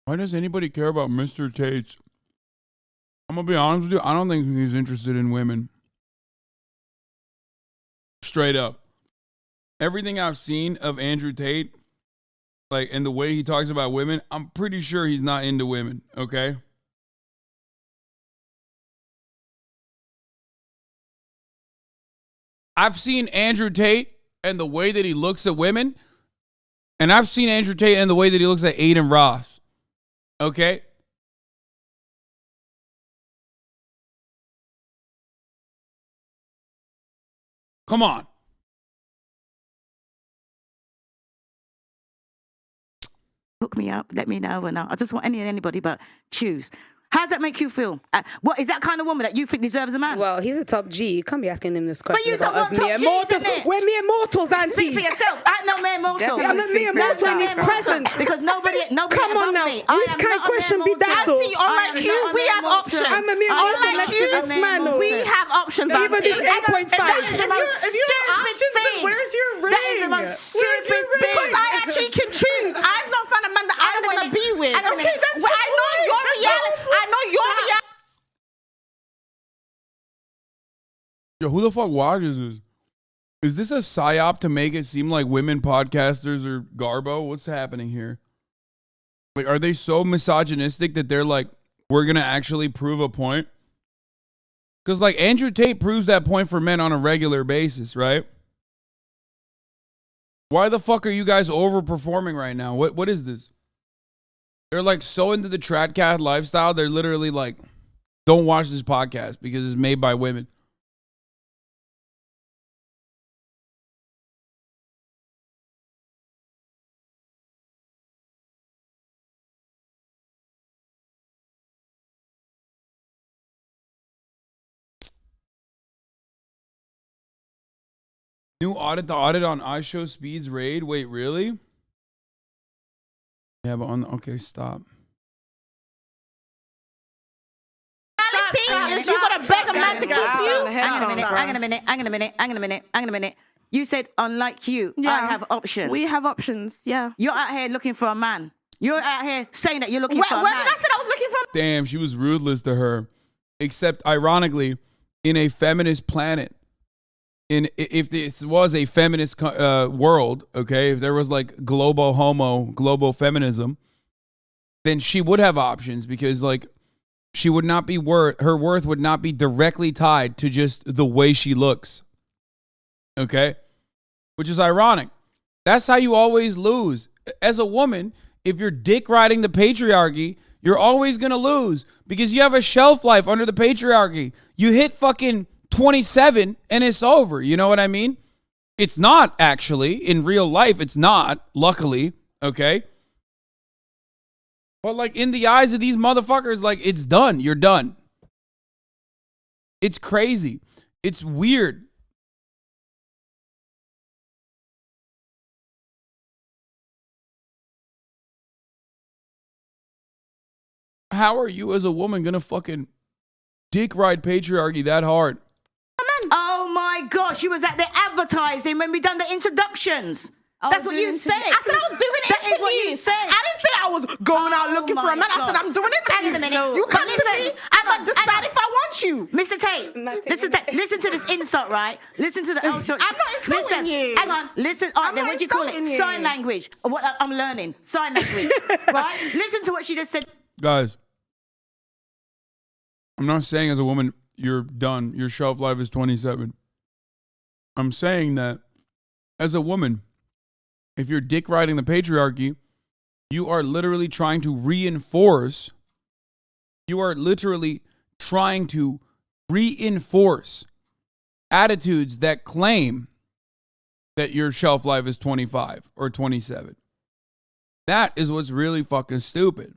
Why does anybody care about Mr. Tate? I'm gonna be honest with you. I don't think he's interested in women. Straight up, everything I've seen of Andrew Tate. Like, and the way he talks about women, I'm pretty sure he's not into women, okay? I've seen Andrew Tate and the way that he looks at women, and I've seen Andrew Tate and the way that he looks at Aiden Ross, okay? Come on. Hook me up, let me know, and I just want anybody but choose. How does that make you feel? What is that kind of woman that you think deserves a man? Well, he's a top G. You can't be asking him this question. But you don't want top G's, innit? We're mere mortals, Auntie. Speak for yourself. I'm no mere mortal. I'm a mere mortal in his presence. Because nobody Come on now. me. Which kind of question be that? Auntie, unlike you, we have options. I'm a mere mortal next to this man. We have options, Even this 8.5. If you have options, then where's your ring? That is the most stupid thing. Because I actually can choose. I've not found a man that I want to be with. Okay, that's I know your reality. I know your reality. Yo, who the fuck watches this? Is this a psyop to make it seem like women podcasters are garbo? What's happening here? Like, are they so misogynistic that they're like, we're going to actually prove a point? Because, like, Andrew Tate proves that point for men on a regular basis, right? Why the fuck are you guys overperforming right now? What is this? They're, like, so into the Tradcat lifestyle, they're literally like, don't watch this podcast because it's made by women. New audit, the audit on iShow Speed's raid. Wait, really? Yeah, but okay, stop. Is you gonna beg a man to keep you? Hang on a minute. You said, unlike you, I have options. We have options, yeah. You're out here looking for a man. You're out here saying that you're looking for a man. When did I say I was looking for a man? Damn, she was ruthless to her. Except, ironically, in a feminist planet, if this was a feminist world, okay, if there was like global feminism, then she would have options because like she would not be her worth would not be directly tied to just the way she looks. Okay? Which is ironic. That's how you always lose. As a woman, if you're dick riding the patriarchy, you're always going to lose because you have a shelf life under the patriarchy. You hit fucking 27 and it's over. You know what I mean? It's not actually in real life. It's not, luckily. Okay. But like in the eyes of these motherfuckers, like it's done. You're done. It's crazy. It's weird. How are you as a woman gonna fucking dick ride patriarchy that hard? Oh my gosh, you was at the advertising when we done the introductions. That's what you said. I said I was doing interviews. That is what you said. I didn't say I was going out looking for a man. I said I'm doing interviews. Hang on a minute. You come to me and Tate. Listen to this insult, right? Listen to the L shot. I'm not insulting you. Hang on. Listen. All right, I'm then not what do you call it? insulting you. Sign language. What I'm learning. Sign language. Right? Listen to what she just said. Guys, I'm not saying as a woman you're done. Your shelf life is 27. I'm saying that as a woman, if you're dick riding the patriarchy, you are literally trying to reinforce. You are literally trying to reinforce attitudes that claim that your shelf life is 25 or 27. That is what's really fucking stupid.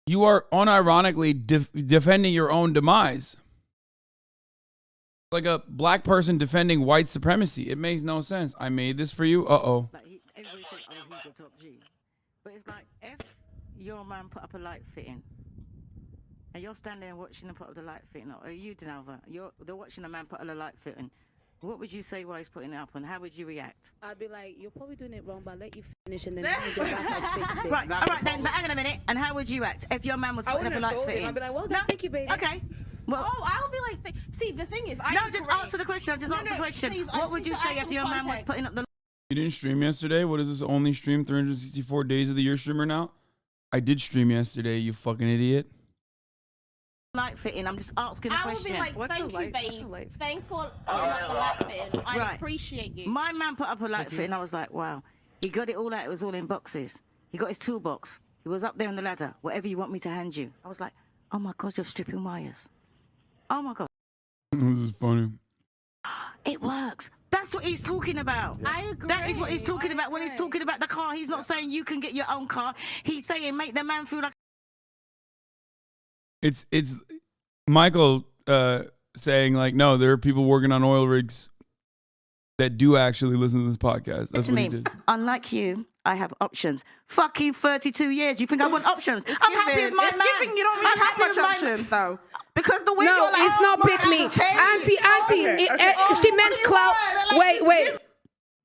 You are unironically defending your own demise. Like a black person defending white supremacy. It makes no sense. I made this for you. Uh-oh. Like everybody says, oh, he's the top G. But it's like, if your man put up a light fitting, and you're standing there watching him put up the light fitting, or you, Denalva, they're watching a man put up a light fitting, what would you say while he's putting it up, and how would you react? I'd be like, you're probably doing it wrong, but I'll let you finish and then you go back and fix it. Right, all right then, but hang on a minute. And how would you act if your man was I putting up a wouldn't light have told fitting? him. I'd be like, well, No? thank you, baby. Okay. Well, Oh, I'll be like, see, the thing is, I no, agree. just answer the question. Just answer the question. Please, What would you to say add if some your man was context. putting up the You didn't stream yesterday? What is this, only stream 364 days of the year streamer now? I did stream yesterday, you fucking idiot. light fitting? I'm just asking the I would question. be like, thank you, babe. Thanks for putting up the light fitting. I Right. appreciate you. My man put up a light fitting. I was like, wow. He got it all out. It was all in boxes. He got his toolbox. He was up there on the ladder. Whatever you want me to hand you. I was like, oh my God, you're stripping wires. Oh my God. This is funny. It works. That's what he's talking about. I agree. That is what he's talking about. When he's agree. talking about the car, he's not saying you can get your own car. He's saying make the man feel like. It's Michael saying like, no, there are people working on oil rigs that do actually listen to this podcast. That's To what he me, did. unlike you, I have options. Fucking 32 years. You think I want options? I'm happy with my it's man. giving you don't I'm really have happy much with my- options though, because the way No, you're like, it's not pick me. Auntie, she meant clout. Wait.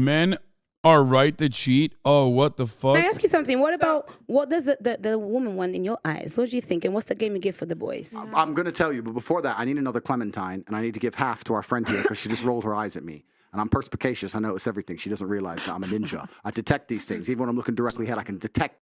Men are right to cheat. Oh, what the fuck? Can I ask you something? What about, what does the woman want in your eyes? What do you think? And what's the game you give for the boys? I'm going to tell you, but before that, I need another Clementine, and I need to give half to our friend here because she just rolled her eyes at me. And I'm perspicacious. I notice everything. She doesn't realize that I'm a ninja. I detect these things. Even when I'm looking directly ahead, I can detect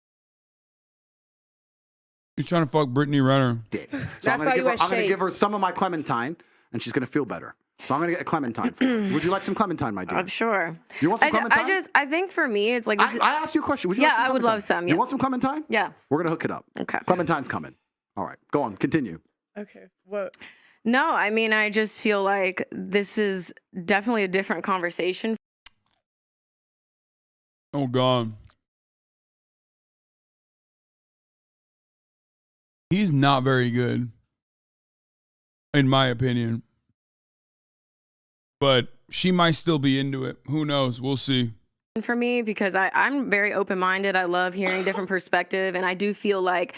He's trying to fuck Brittany Renner. it. So That's why you wear I'm going to give her shades. some of my Clementine, and she's going to feel better. So I'm going to get a Clementine for her. Would you like some Clementine, my dear? I'm sure. You want some Clementine? I think for me, it's like, I asked you a question. Would you like some I would Clementine? love some, You yeah. want some Clementine? yeah. We're going to hook it up. Okay. Clementine's coming. All right. Go on. Continue. Okay. What? No, I mean, I just feel like this is definitely a different conversation. Oh, God. He's not very good, in my opinion. But she might still be into it. Who knows? We'll see. For me, because I'm very open-minded. I love hearing different perspective, and I do feel like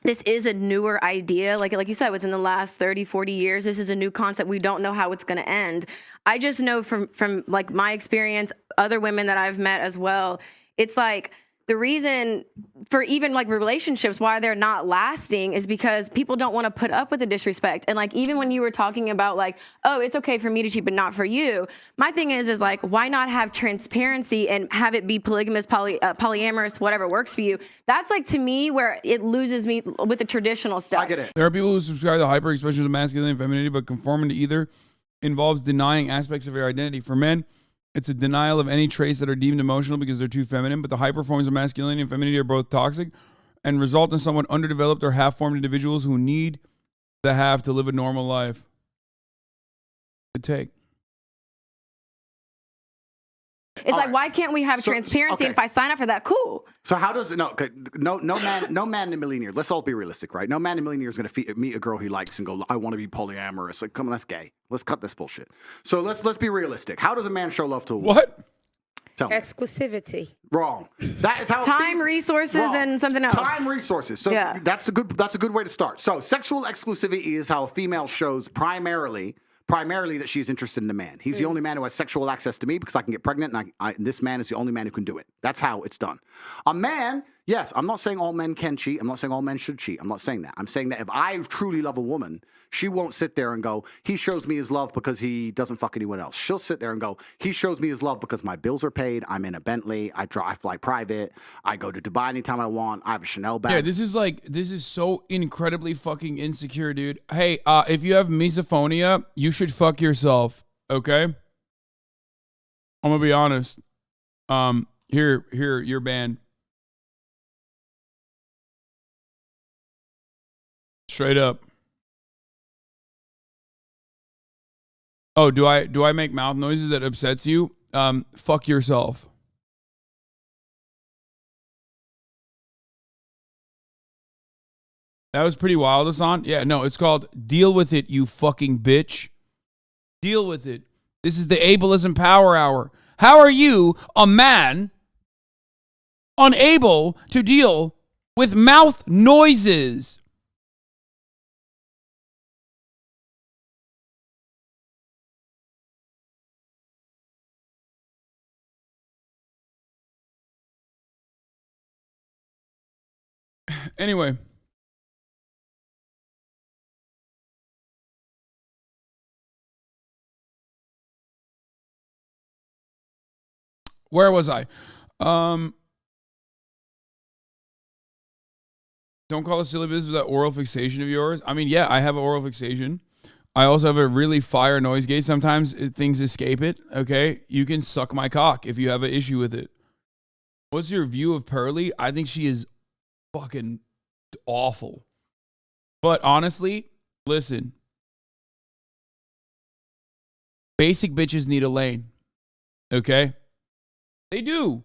this is a newer idea. Like you said, within the last 30, 40 years, this is a new concept. We don't know how it's going to end. I just know from like my experience, other women that I've met as well, it's like the reason for even like relationships, why they're not lasting is because people don't want to put up with the disrespect. And like, even when you were talking about like, oh, it's okay for me to cheat, but not for you. My thing is like, why not have transparency and have it be polygamous, polyamorous, whatever works for you? That's like, to me, where it loses me with the traditional stuff. I get it. There are people who subscribe to hyper expressions of masculinity and femininity, but conforming to either involves denying aspects of your identity. For men, it's a denial of any traits that are deemed emotional because they're too feminine, but the high forms of masculinity and femininity are both toxic and result in somewhat underdeveloped or half-formed individuals who need the half to live a normal life. Good take. It's like, why can't we have transparency? And if I sign up for that, cool. So how does it? No man in a million years. Let's all be realistic, right? No man in a million years is going to meet a girl he likes and go, I want to be polyamorous. Like, come on, that's gay. Let's cut this bullshit. So let's be realistic. How does a man show love to a woman? What? Tell me. Exclusivity. Wrong. That is how Time, resources, Wrong. and something else. Time, resources. So Yeah. that's a good way to start. So sexual exclusivity is how a female shows primarily that she's interested in a man. He's the only man who has sexual access to me because I can get pregnant, and this man is the only man who can do it. That's how it's done. A man, Yes, I'm not saying all men can cheat. I'm not saying all men should cheat. I'm not saying that. I'm saying that if I truly love a woman, she won't sit there and go, he shows me his love because he doesn't fuck anyone else. She'll sit there and go, he shows me his love because my bills are paid. I'm in a Bentley. I fly private. I go to Dubai anytime I want. I have a Chanel bag. Yeah, this is so incredibly fucking insecure, dude. Hey, if you have misophonia, you should fuck yourself, okay? I'm gonna be honest. Here, you're banned. Straight up. Oh, do I make mouth noises that upsets you? Fuck yourself. That was pretty wild, Hasan. Yeah, no, it's called Deal With It, you fucking bitch. Deal with it. This is the ableism power hour. How are you, a man, unable to deal with mouth noises? Anyway. Where was I? Don't call it silly business with that oral fixation of yours. I mean, yeah, I have an oral fixation. I also have a really fire noise gate. Sometimes things escape it, okay? You can suck my cock if you have an issue with it. What's your view of Pearly? I think she is fucking awful. But honestly, listen. Basic bitches need a lane, okay? They do.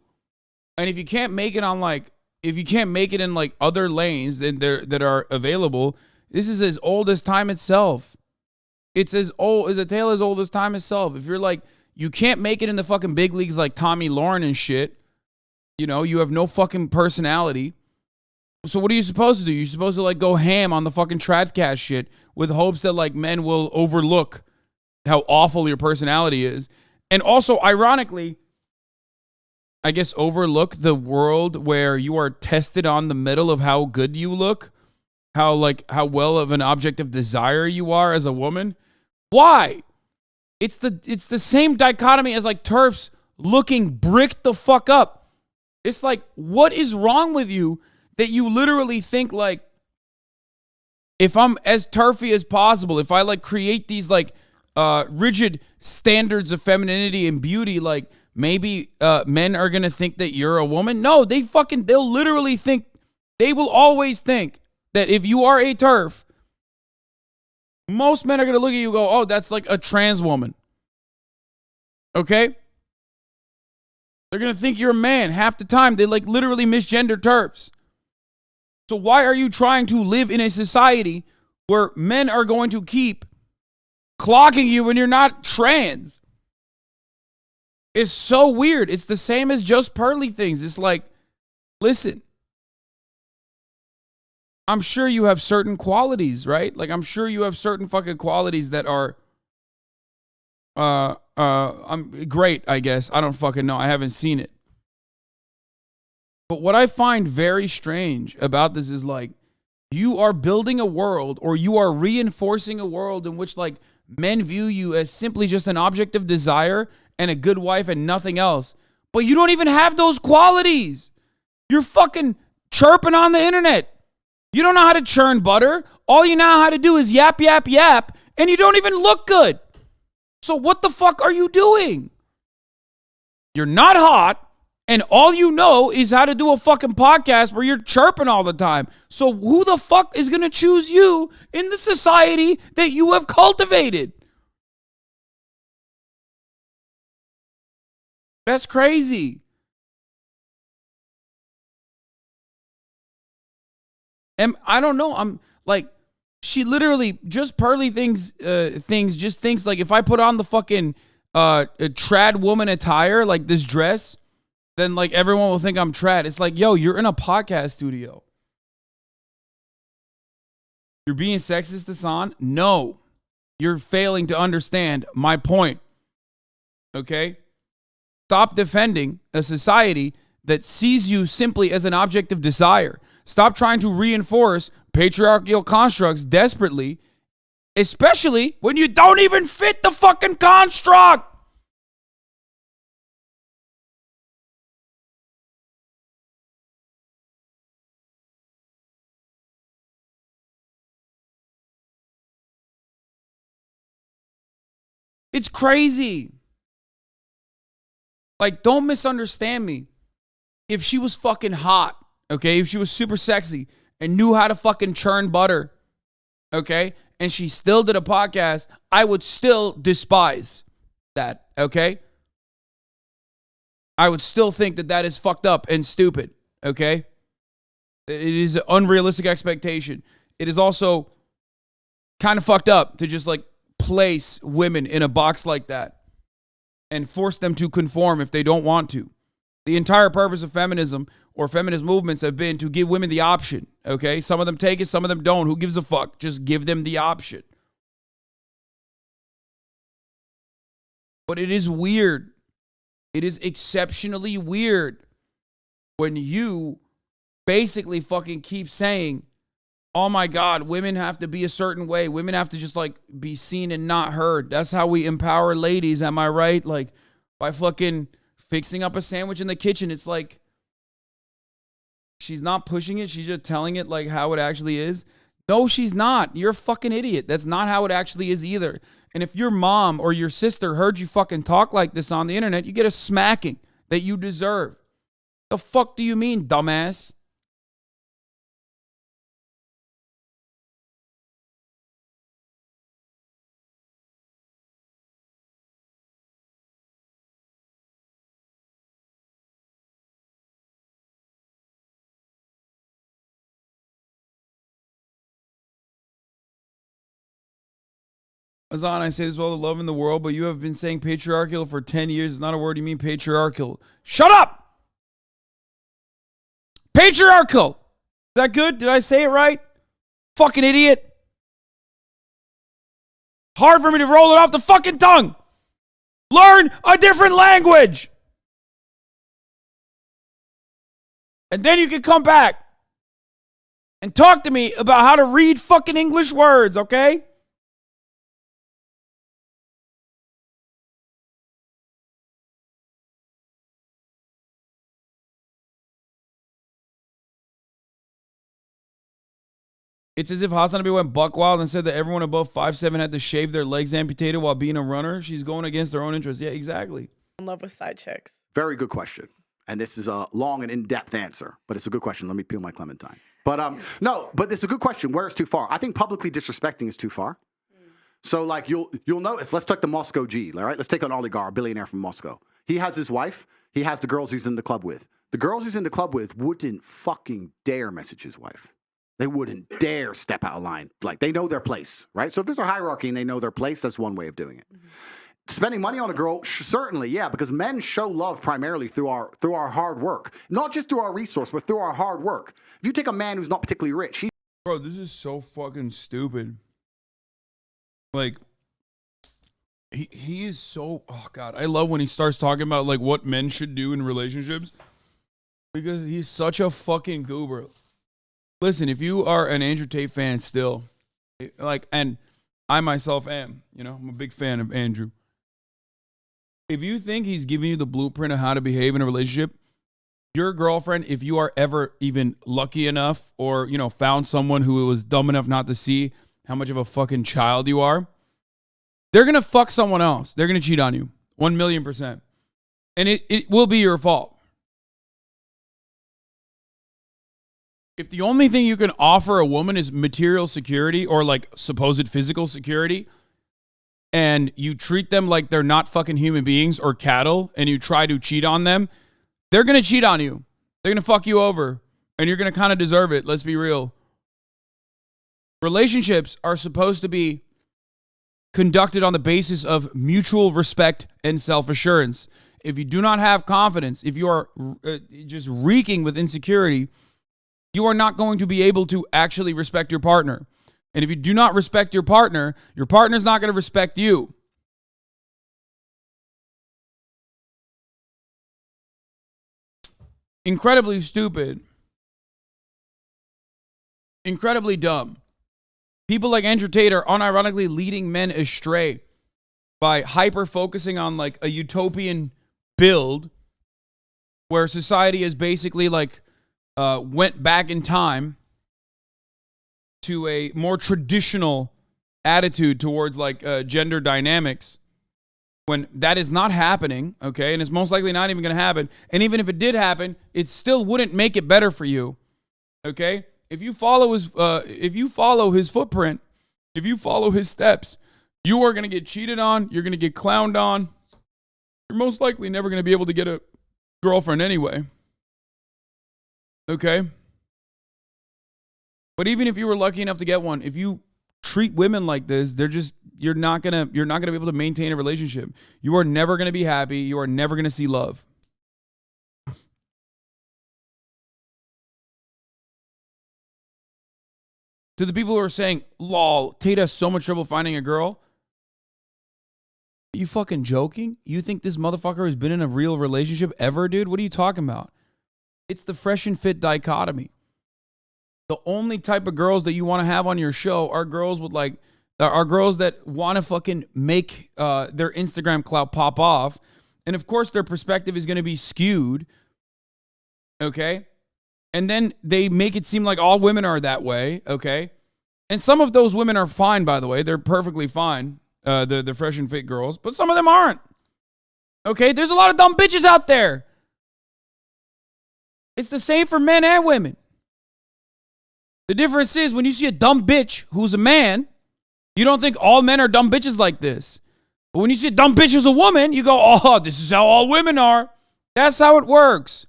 And if you can't make it in like other lanes that are available, this is as old as time itself. It's as old as a tale as old as time itself. If you're like, you can't make it in the fucking big leagues like Tommy Lauren and shit, you know, you have no fucking personality. So what are you supposed to do? You're supposed to like go ham on the fucking Tradcast shit with hopes that like men will overlook how awful your personality is. And also, ironically, I guess overlook the world where you are tested on the middle of how good you look, how well of an object of desire you are as a woman. Why? It's the same dichotomy as like TERFs looking bricked the fuck up. It's like, what is wrong with you that you literally think like, if I'm as turfy as possible, if I like create these like rigid standards of femininity and beauty, like maybe men are going to think that you're a woman? No, they'll literally think, they will always think that if you are a TERF, most men are going to look at you and go, oh, that's like a trans woman. Okay? They're going to think you're a man. Half the time, they like literally misgender TERFs. So why are you trying to live in a society where men are going to keep clocking you when you're not trans? It's so weird. It's the same as just Pearly things. It's like, listen, I'm sure you have certain qualities, right? Like, I'm sure you have certain fucking qualities that are, I'm great, I guess. I don't fucking know. I haven't seen it. But what I find very strange about this is like, you are building a world, or you are reinforcing a world in which like men view you as simply just an object of desire and a good wife and nothing else. But you don't even have those qualities. You're fucking chirping on the internet. You don't know how to churn butter. All you know how to do is yap, yap, yap, and you don't even look good. So what the fuck are you doing? You're not hot, and all you know is how to do a fucking podcast where you're chirping all the time. So who the fuck is going to choose you in the society that you have cultivated? That's crazy. And I don't know. I'm like, she literally just Pearly things just thinks like, if I put on the fucking trad woman attire, like this dress, then like everyone will think I'm trad. It's like, yo, you're in a podcast studio. You're being sexist, Hasan? No. You're failing to understand my point. Okay? Stop defending a society that sees you simply as an object of desire. Stop trying to reinforce patriarchal constructs desperately, especially when you don't even fit the fucking construct. It's crazy. Like, don't misunderstand me. If she was fucking hot, okay, if she was super sexy and knew how to fucking churn butter, okay, and she still did a podcast, I would still despise that, okay? I would still think that that is fucked up and stupid, okay? It is an unrealistic expectation. It is also kind of fucked up to just like place women in a box like that and force them to conform if they don't want to. The entire purpose of feminism or feminist movements have been to give women the option, okay? Some of them take it, some of them don't. Who gives a fuck? Just give them the option. But it is weird. It is exceptionally weird when you basically fucking keep saying, oh my God, women have to be a certain way. Women have to just like be seen and not heard. That's how we empower ladies. Am I right? Like by fucking fixing up a sandwich in the kitchen. It's like, she's not pushing it. She's just telling it like how it actually is. No, she's not. You're a fucking idiot. That's not how it actually is either. And if your mom or your sister heard you fucking talk like this on the internet, you get a smacking that you deserve. The fuck do you mean, dumbass? Hasan, I say this with all the love in the world, but you have been saying patriarchal for 10 years. It's not a word. You mean patriarchal. Shut up! Patriarchal! Is that good? Did I say it right? Fucking idiot. Hard for me to roll it off the fucking tongue. Learn a different language. And then you can come back and talk to me about how to read fucking English words, okay? It's as if Hasanabi went buck wild and said that everyone above 5'7" had to shave their legs amputated while being a runner. She's going against her own interests. Yeah, exactly. In love with side chicks. Very good question. And this is a long and in-depth answer, but it's a good question. Let me peel my clementine. But no, but it's a good question. Where is too far? I think publicly disrespecting is too far. So like you'll notice, let's take the Moscow G, all right? Let's take an oligarch, a billionaire from Moscow. He has his wife. He has the girls he's in the club with. The girls he's in the club with wouldn't fucking dare message his wife. They wouldn't dare step out of line. Like, they know their place, right? So if there's a hierarchy and they know their place, that's one way of doing it. Mm-hmm. Spending money on a girl, certainly, yeah, because men show love primarily through our hard work. Not just through our resource, but through our hard work. If you take a man who's not particularly rich, Bro, this is so fucking stupid. Like, he is so, oh God, I love when he starts talking about, like, what men should do in relationships. Because he's such a fucking goober. Listen, if you are an Andrew Tate fan still, like, and I myself am, you know, I'm a big fan of Andrew. If you think he's giving you the blueprint of how to behave in a relationship, your girlfriend, if you are ever even lucky enough or, you know, found someone who was dumb enough not to see how much of a fucking child you are, they're going to fuck someone else. They're going to cheat on you. 1,000,000%. And it will be your fault. If the only thing you can offer a woman is material security or like supposed physical security, and you treat them like they're not fucking human beings or cattle, and you try to cheat on them, they're going to cheat on you. They're going to fuck you over, and you're going to kind of deserve it. Let's be real. Relationships are supposed to be conducted on the basis of mutual respect and self-assurance. If you do not have confidence, if you are just reeking with insecurity, you are not going to be able to actually respect your partner. And if you do not respect your partner's not going to respect you. incredibly stupid, incredibly dumb. People like Andrew Tate are unironically leading men astray by hyper focusing on like a utopian build where society is basically like went back in time to a more traditional attitude towards like gender dynamics, when that is not happening, okay? And it's most likely not even going to happen. And even if it did happen, it still wouldn't make it better for you, okay? If you follow his footprint, if you follow his steps, you are going to get cheated on. You're going to get clowned on. You're most likely never going to be able to get a girlfriend anyway, okay? But even if you were lucky enough to get one, if you treat women like this, you're not gonna be able to maintain a relationship. You are never gonna be happy. You are never gonna see love. To the people who are saying, lol, Tate has so much trouble finding a girl. Are you fucking joking? You think this motherfucker has been in a real relationship ever, dude? What are you talking about? It's the fresh and fit dichotomy. The only type of girls that you want to have on your show are girls with like, are girls that want to fucking make their Instagram clout pop off. And of course, their perspective is going to be skewed. Okay. And then they make it seem like all women are that way. Okay. And some of those women are fine, by the way. They're perfectly fine. The fresh and fit girls, but some of them aren't. Okay. There's a lot of dumb bitches out there. It's the same for men and women. The difference is when you see a dumb bitch who's a man, you don't think all men are dumb bitches like this. But when you see a dumb bitch who's a woman, you go, oh, this is how all women are. That's how it works.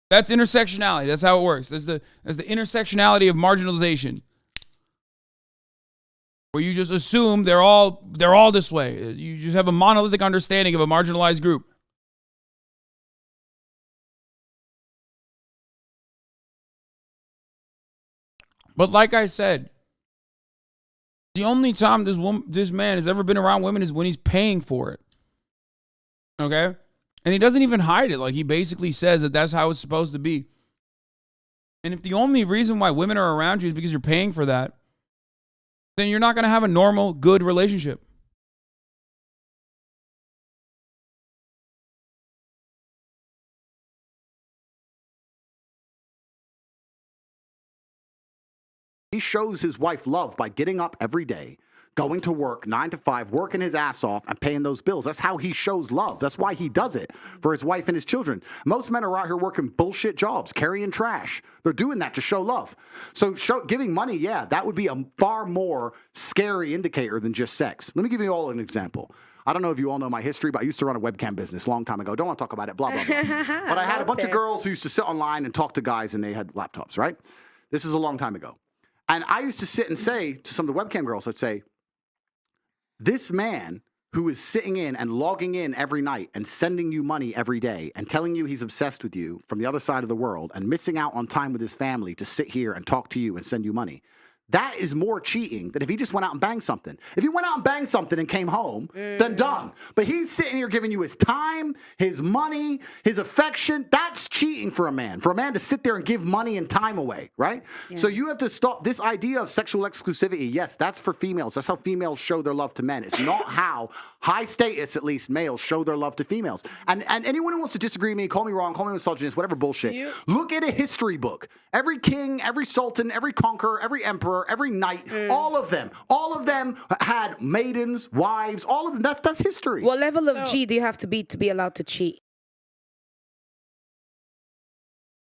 That's intersectionality. That's how it works. That's the intersectionality of marginalization. Where you just assume they're all this way. You just have a monolithic understanding of a marginalized group. But like I said, the only time this man has ever been around women is when he's paying for it. Okay? And he doesn't even hide it. Like, he basically says that that's how it's supposed to be. And if the only reason why women are around you is because you're paying for that, then you're not going to have a normal, good relationship. He shows his wife love by getting up every day, going to work 9 to 5, working his ass off and paying those bills. That's how he shows love. That's why he does it, for his wife and his children. Most men are out here working bullshit jobs, carrying trash. They're doing that to show love. So giving money, yeah, that would be a far more scary indicator than just sex. Let me give you all an example. I don't know if you all know my history, but I used to run a webcam business a long time ago. Don't want to talk about it, blah, blah, blah. But I had a bunch of girls who used to sit online and talk to guys, and they had laptops, right? This is a long time ago. And I used to sit and say to some of the webcam girls, I'd say, this man who is sitting in and logging in every night and sending you money every day and telling you he's obsessed with you from the other side of the world and missing out on time with his family to sit here and talk to you and send you money, that is more cheating than if he just went out and banged something. If he went out and banged something and came home, then done. But he's sitting here giving you his time, his money, his affection. That's cheating for a man. For a man to sit there and give money and time away, right? Yeah. So you have to stop this idea of sexual exclusivity. Yes, that's for females. That's how females show their love to men. It's not how high status, at least, males show their love to females. And anyone who wants to disagree with me, call me wrong, call me misogynist, whatever bullshit, look at a history book. Every king, every sultan, every conqueror, every emperor, every knight, all of them had maidens, wives, all of them. That's history. What level of G do you have to be allowed to cheat?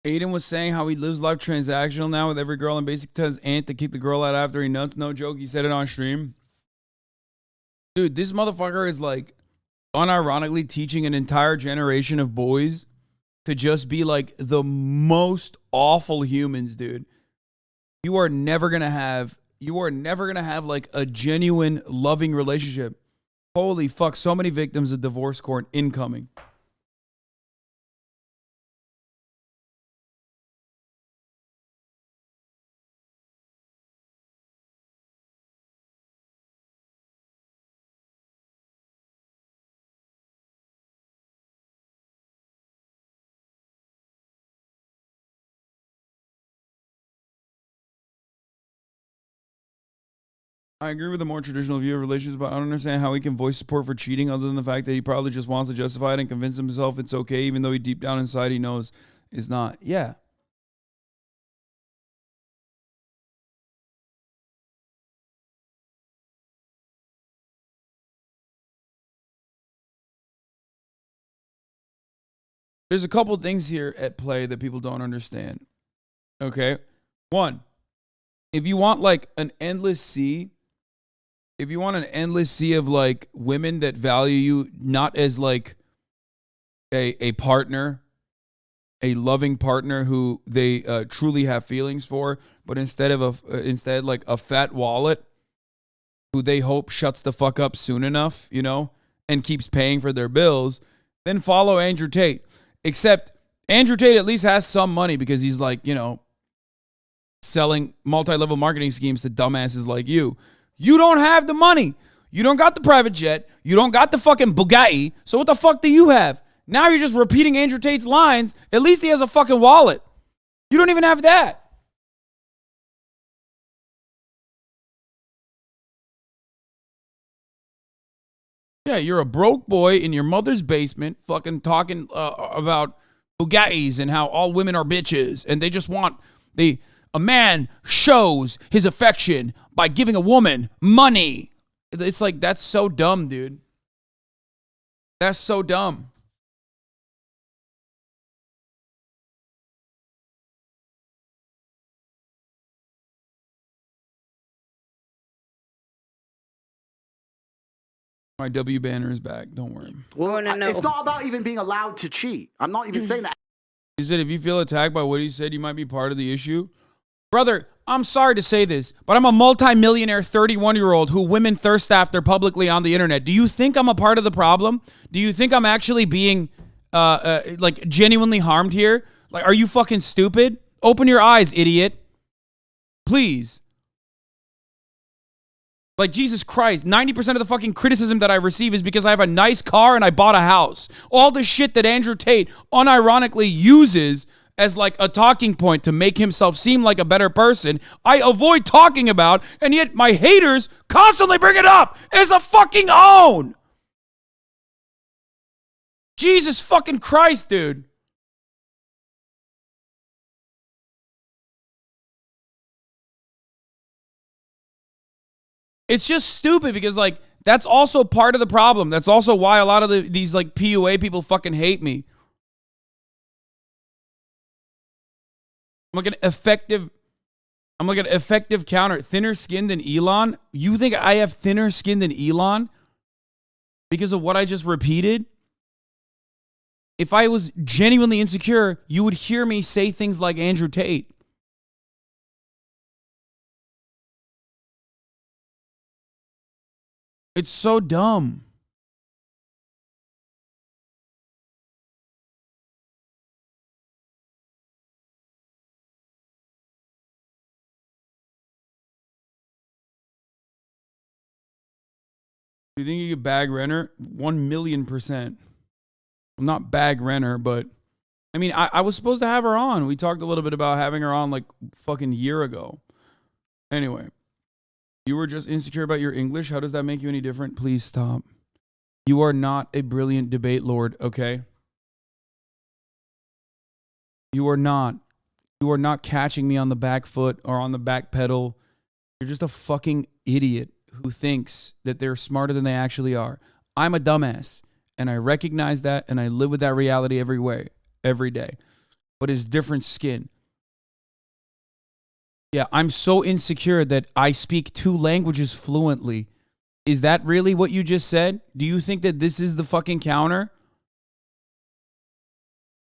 Aiden was saying how he lives life transactional now with every girl and basically tells Ant to kick the girl out after he nuts. No joke, he said it on stream. Dude, this motherfucker is like unironically teaching an entire generation of boys to just be like the most awful humans, dude. You are never gonna have like a genuine loving relationship. Holy fuck, so many victims of divorce court incoming. I agree with the more traditional view of relations, but I don't understand how he can voice support for cheating other than the fact that he probably just wants to justify it and convince himself it's okay, even though he deep down inside he knows it's not. Yeah. There's a couple things here at play that people don't understand. Okay? One, if you want like an endless sea, if you want an endless sea of like women that value you not as like a partner, a loving partner who they truly have feelings for, but instead like a fat wallet who they hope shuts the fuck up soon enough, you know, and keeps paying for their bills, then follow Andrew Tate. Except Andrew Tate at least has some money because he's like, you know, selling multi-level marketing schemes to dumbasses like you. You don't have the money. You don't got the private jet. You don't got the fucking Bugatti. So what the fuck do you have? Now you're just repeating Andrew Tate's lines. At least he has a fucking wallet. You don't even have that. Yeah, you're a broke boy in your mother's basement fucking talking about Bugattis and how all women are bitches and they just want a man shows his affection by giving a woman money. It's like, that's so dumb, dude. That's so dumb. My W banner is back. Don't worry. Well, no. It's not about even being allowed to cheat. I'm not even saying that. He said, if you feel attacked by what he said, you might be part of the issue. Brother, I'm sorry to say this, but I'm a multimillionaire 31-year-old who women thirst after publicly on the internet. Do you think I'm a part of the problem? Do you think I'm actually being like genuinely harmed here? Like, are you fucking stupid? Open your eyes, idiot. Please. Like, Jesus Christ, 90% of the fucking criticism that I receive is because I have a nice car and I bought a house. All the shit that Andrew Tate unironically uses as like a talking point to make himself seem like a better person, I avoid talking about, and yet my haters constantly bring it up as a fucking own. Jesus fucking Christ, dude. It's just stupid because, like, that's also part of the problem. That's also why a lot of these, like, PUA people fucking hate me. I'm like an effective counter. Thinner skinned than Elon? You think I have thinner skin than Elon? Because of what I just repeated? If I was genuinely insecure, you would hear me say things like Andrew Tate. It's so dumb. Do you think you could bag Renner? 1,000,000%. I'm not bag Renner, but I mean, I was supposed to have her on. We talked a little bit about having her on like fucking year ago. Anyway. You were just insecure about your English. How does that make you any different? Please stop. You are not a brilliant debate lord, okay? You are not. You are not catching me on the back foot or on the back pedal. You're just a fucking idiot who thinks that they're smarter than they actually are. I'm a dumbass, and I recognize that, and I live with that reality every day. But it's different skin. Yeah, I'm so insecure that I speak 2 languages fluently. Is that really what you just said? Do you think that this is the fucking counter?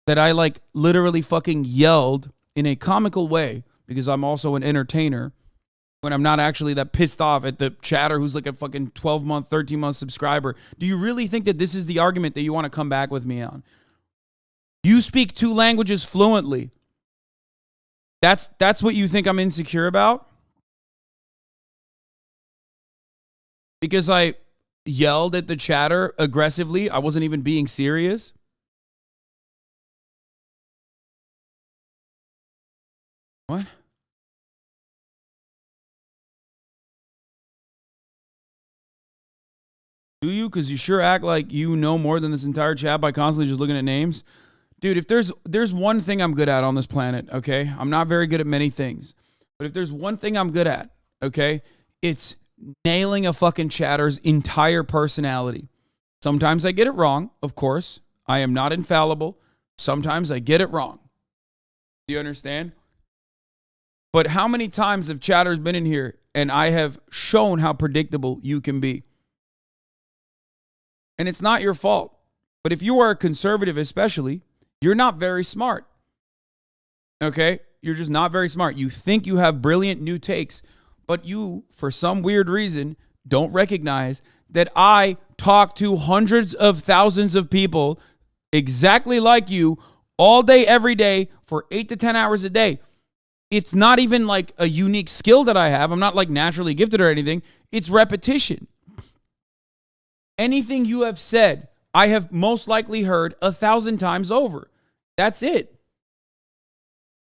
That I like literally fucking yelled in a comical way because I'm also an entertainer when I'm not actually that pissed off at the chatter who's like a fucking 12-month, 13-month subscriber. Do you really think that this is the argument that you want to come back with me on? You speak 2 languages fluently. That's what you think I'm insecure about? Because I yelled at the chatter aggressively. I wasn't even being serious. What? Do you? Because you sure act like you know more than this entire chat by constantly just looking at names. Dude, if there's one thing I'm good at on this planet, okay? I'm not very good at many things. But if there's one thing I'm good at, okay, it's nailing a fucking chatter's entire personality. Sometimes I get it wrong, of course. I am not infallible. Sometimes I get it wrong. Do you understand? But how many times have chatters been in here and I have shown how predictable you can be? And it's not your fault. But if you are a conservative especially, you're not very smart. Okay? You're just not very smart. You think you have brilliant new takes, but you, for some weird reason, don't recognize that I talk to hundreds of thousands of people exactly like you all day, every day, for 8 to 10 hours a day. It's not even like a unique skill that I have. I'm not like naturally gifted or anything. It's repetition. Anything you have said, I have most likely heard 1,000 times over. That's it.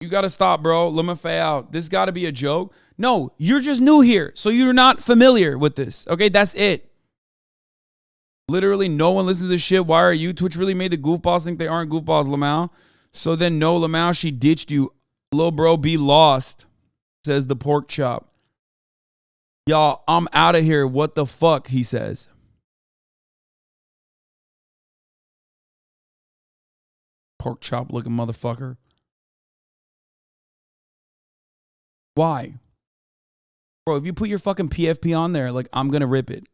You got to stop, bro. Let me fade out. This got to be a joke. No, you're just new here, so you're not familiar with this. Okay, that's it. Literally, no one listens to this shit. Why are you? Twitch really made the goofballs think they aren't goofballs, Lamau. So then, no, Lamau, she ditched you. Little bro, be lost, says the pork chop. Y'all, I'm out of here. What the fuck, he says. Pork chop looking motherfucker. Why? Bro, if you put your fucking PFP on there, like, I'm gonna rip it.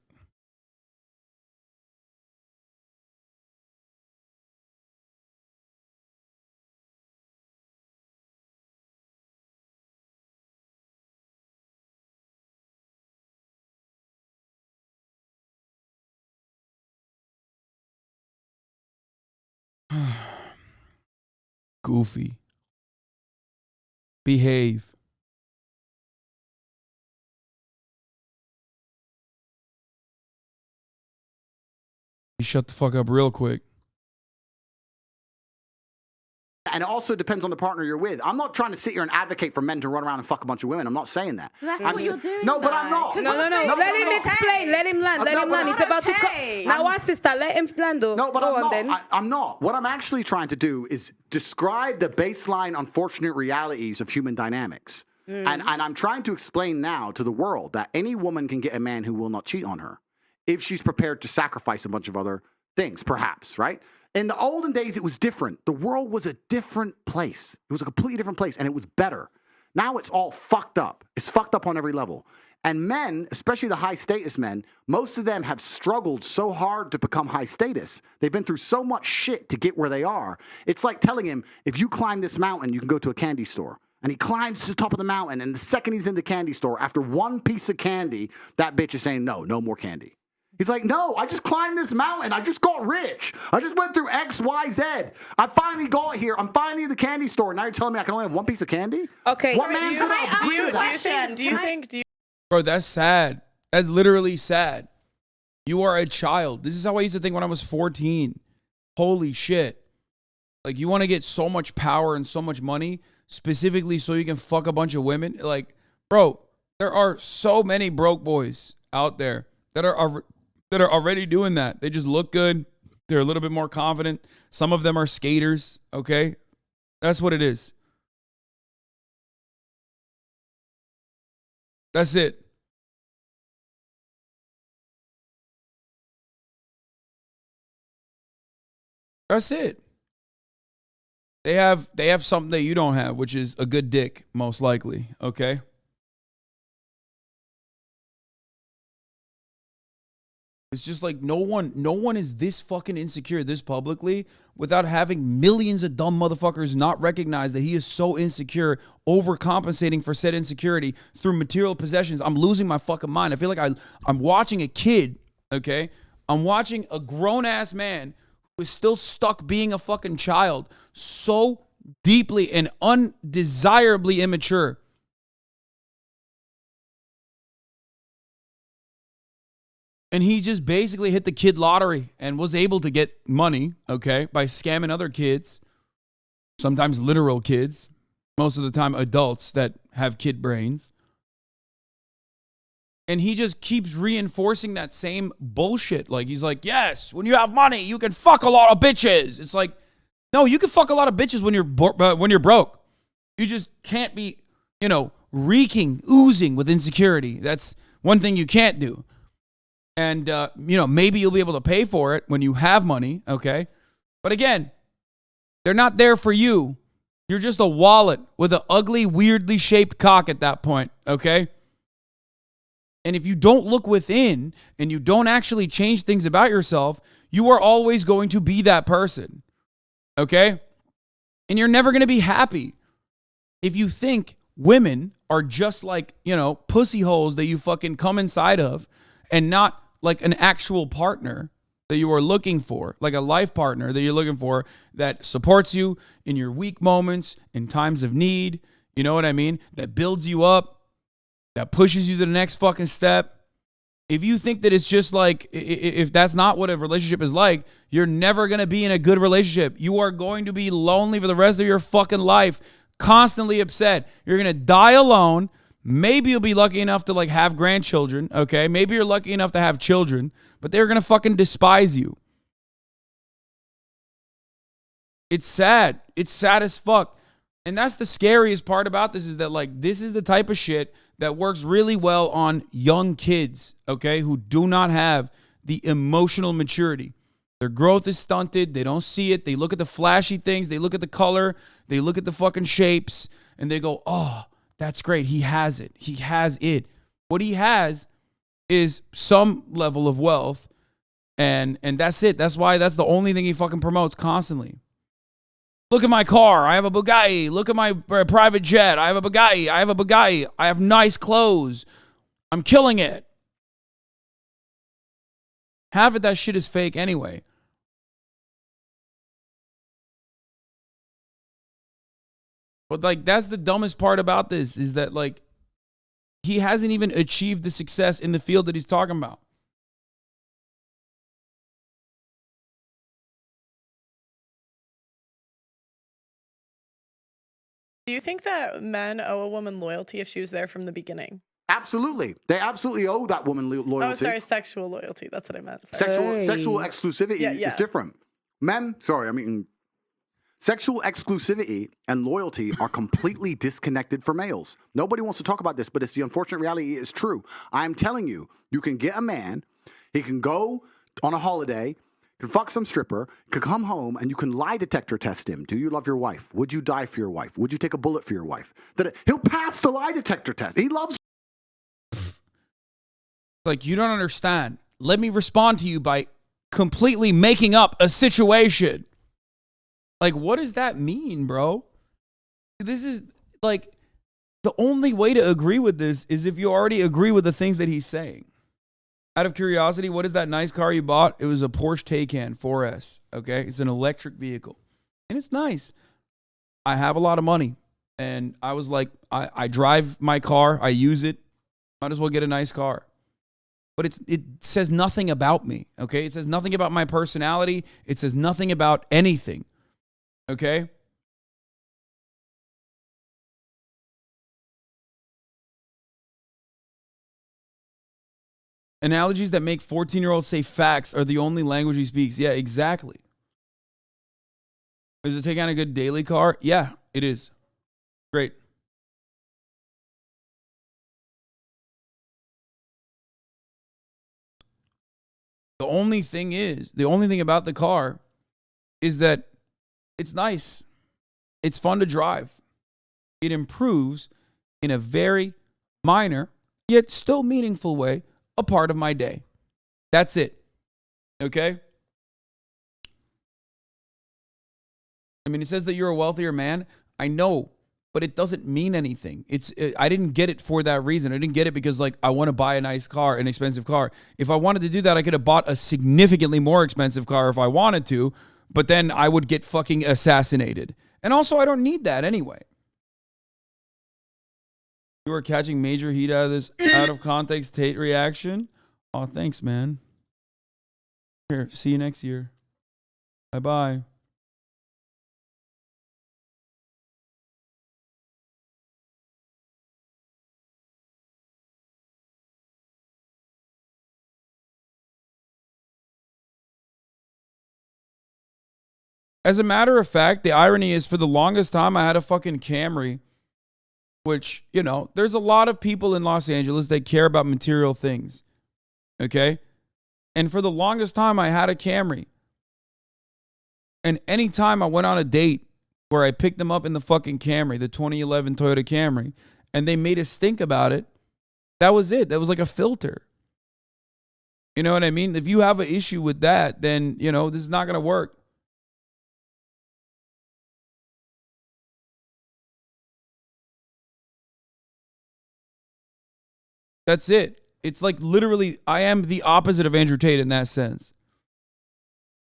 Goofy. Behave. You shut the fuck up real quick. And it also depends on the partner you're with. I'm not trying to sit here and advocate for men to run around and fuck a bunch of women. I'm not saying that. That's what you're doing. No, but I'm not. No. Let him explain. Let him land. Let him land. It's about to come. Now, one sister, let him land. No, but I'm not. What I'm actually trying to do is describe the baseline unfortunate realities of human dynamics. And I'm trying to explain now to the world that any woman can get a man who will not cheat on her if she's prepared to sacrifice a bunch of other things, perhaps, right? In the olden days, it was different. The world was a different place. It was a completely different place, and it was better. Now it's all fucked up. It's fucked up on every level. And men, especially the high status men, most of them have struggled so hard to become high status. They've been through so much shit to get where they are. It's like telling him, if you climb this mountain, you can go to a candy store. And he climbs to the top of the mountain, and the second he's in the candy store, after one piece of candy, that bitch is saying, no more candy. He's like, no, I just climbed this mountain. I just got rich. I just went through X, Y, Z. I finally got here. I'm finally in the candy store. Now you're telling me I can only have one piece of candy? Okay. What man's going to agree to that? Bro, that's sad. That's literally sad. You are a child. This is how I used to think when I was 14. Holy shit. Like, you want to get so much power and so much money, specifically so you can fuck a bunch of women? Like, bro, there are so many broke boys out there that are already doing that. They just look good. They're a little bit more confident. Some of them are skaters, okay? That's what it is. That's it. That's it. They have something that you don't have, which is a good dick, most likely, okay? It's just like no one is this fucking insecure this publicly without having millions of dumb motherfuckers not recognize that he is so insecure, overcompensating for said insecurity through material possessions. I'm losing my fucking mind. I feel like I'm watching a kid, okay? I'm watching a grown-ass man who is still stuck being a fucking child, so deeply and undesirably immature. And he just basically hit the kid lottery and was able to get money, okay, by scamming other kids, sometimes literal kids, most of the time adults that have kid brains. And he just keeps reinforcing that same bullshit. Like, he's like, yes, when you have money, you can fuck a lot of bitches. It's like, no, you can fuck a lot of bitches when you're broke. You just can't be, oozing with insecurity. That's one thing you can't do. And, maybe you'll be able to pay for it when you have money, okay? But again, they're not there for you. You're just a wallet with an ugly, weirdly shaped cock at that point, okay? And if you don't look within and you don't actually change things about yourself, you are always going to be that person, okay? And you're never going to be happy. If you think women are just like, pussy holes that you fucking come inside of and not like an actual partner that you are looking for, like a life partner that you're looking for that supports you in your weak moments, in times of need, you know what I mean? That builds you up, that pushes you to the next fucking step. If you think that it's just like, if that's not what a relationship is like, you're never going to be in a good relationship. You are going to be lonely for the rest of your fucking life, constantly upset. You're going to die alone. Maybe you'll be lucky enough to like have grandchildren, okay? Maybe you're lucky enough to have children, but they're going to fucking despise you. It's sad. It's sad as fuck. And that's the scariest part about this, is that like this is the type of shit that works really well on young kids, okay, who do not have the emotional maturity. Their growth is stunted. They don't see it. They look at the flashy things. They look at the color. They look at the fucking shapes, and they go, oh, that's great. He has it. He has it. What he has is some level of wealth, and that's it. That's why that's the only thing he fucking promotes constantly. Look at my car. I have a Bugatti. Look at my private jet. I have a Bugatti. I have a Bugatti. I have nice clothes. I'm killing it. Half of that shit is fake anyway. But like, that's the dumbest part about this, is that like, he hasn't even achieved the success in the field that he's talking about. Do you think that men owe a woman loyalty if she was there from the beginning? Absolutely. They absolutely owe that woman loyalty. Oh, sorry, sexual loyalty. That's what I meant. Sexual exclusivity is different. Sexual exclusivity and loyalty are completely disconnected for males. Nobody wants to talk about this, but it's the unfortunate reality. It's true. I'm telling you, you can get a man, he can go on a holiday, can fuck some stripper, can come home, and you can lie detector test him. Do you love your wife? Would you die for your wife? Would you take a bullet for your wife? He'll pass the lie detector test. He loves. Like, you don't understand. Let me respond to you by completely making up a situation. Like, what does that mean, bro? This is like, the only way to agree with this is if you already agree with the things that he's saying. Out of curiosity, what is that nice car you bought? It was a Porsche Taycan 4S, okay? It's an electric vehicle, and it's nice. I have a lot of money, and I was like, I drive my car, I use it, might as well get a nice car. But it says nothing about me, okay? It says nothing about my personality. It says nothing about anything, okay? Analogies that make 14-year-olds say facts are the only language he speaks. Yeah, exactly. Is it taking on a good daily car? Yeah, it is. Great. The only thing about the car is that it's nice. It's fun to drive. It improves in a very minor, yet still meaningful way, a part of my day. That's it. Okay? I mean, it says that you're a wealthier man. I know, but it doesn't mean anything. I didn't get it for that reason. I didn't get it because like I want to buy a nice car, an expensive car. If I wanted to do that, I could have bought a significantly more expensive car if I wanted to, but then I would get fucking assassinated. And also, I don't need that anyway. You are catching major heat out of this out of context Tate reaction. Oh, thanks, man. Here, see you next year. Bye-bye. As a matter of fact, the irony is for the longest time, I had a fucking Camry, which, you know, there's a lot of people in Los Angeles that care about material things. Okay? And for the longest time, I had a Camry. And anytime I went on a date where I picked them up in the fucking Camry, the 2011 Toyota Camry, and they made a stink about it, that was it. That was like a filter. You know what I mean? If you have an issue with that, then, you know, this is not going to work. That's it. It's like literally, I am the opposite of Andrew Tate in that sense.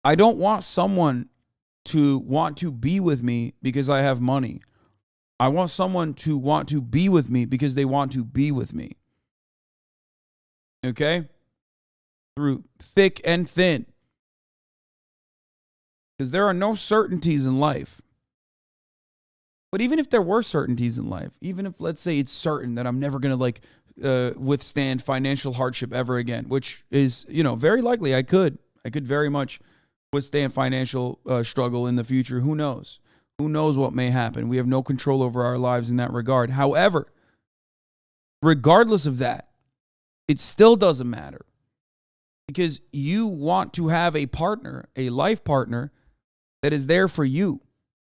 I don't want someone to want to be with me because I have money. I want someone to want to be with me because they want to be with me. Okay? Through thick and thin. Because there are no certainties in life. But even if there were certainties in life, even if, let's say, it's certain that I'm never going to withstand financial hardship ever again, which is, you know, very likely I could very much withstand financial struggle in the future. Who knows? Who knows what may happen? We have no control over our lives in that regard. However, regardless of that, it still doesn't matter because you want to have a partner, a life partner that is there for you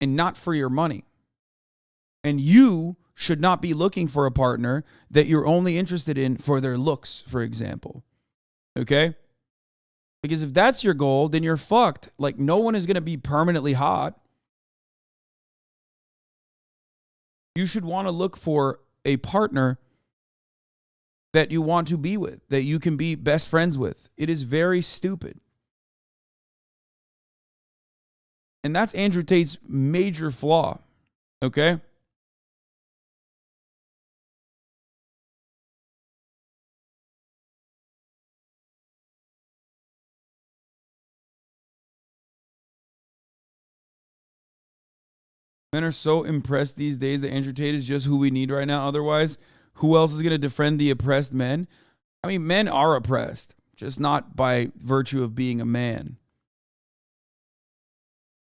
and not for your money. And you should not be looking for a partner that you're only interested in for their looks, for example. Okay? Because if that's your goal, then you're fucked. Like, no one is going to be permanently hot. You should want to look for a partner that you want to be with, that you can be best friends with. It is very stupid. And that's Andrew Tate's major flaw. Okay? Men are so impressed these days that Andrew Tate is just who we need right now. Otherwise, who else is going to defend the oppressed men? I mean, men are oppressed, just not by virtue of being a man.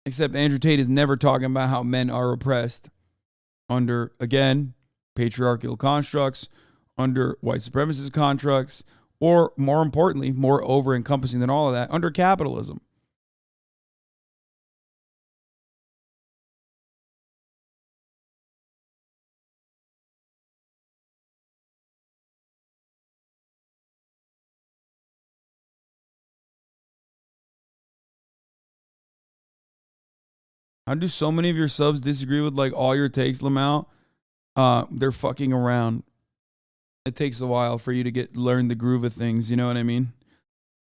Except Andrew Tate is never talking about how men are oppressed under, again, patriarchal constructs, under white supremacist constructs, or more importantly, more over-encompassing than all of that, under capitalism. How do so many of your subs disagree with like all your takes, Lamau? They're fucking around. It takes a while for you to learn the groove of things, you know what I mean?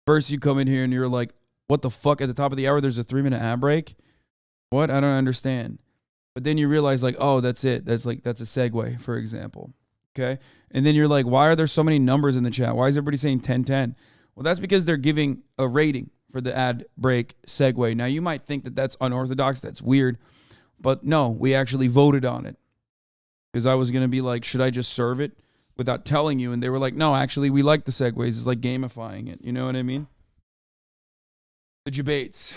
First you come in here and you're like, what the fuck? At the top of the hour, there's a 3-minute ad break? What? I don't understand. But then you realize like, oh, that's it. That's a segue, for example. Okay? And then you're like, why are there so many numbers in the chat? Why is everybody saying 1010? Well, that's because they're giving a rating for the ad break segue. Now, you might think that that's unorthodox. That's weird. But no, we actually voted on it. Because I was going to be like, should I just serve it without telling you? And they were like, no, actually, we like the segues. It's like gamifying it. You know what I mean? The debates.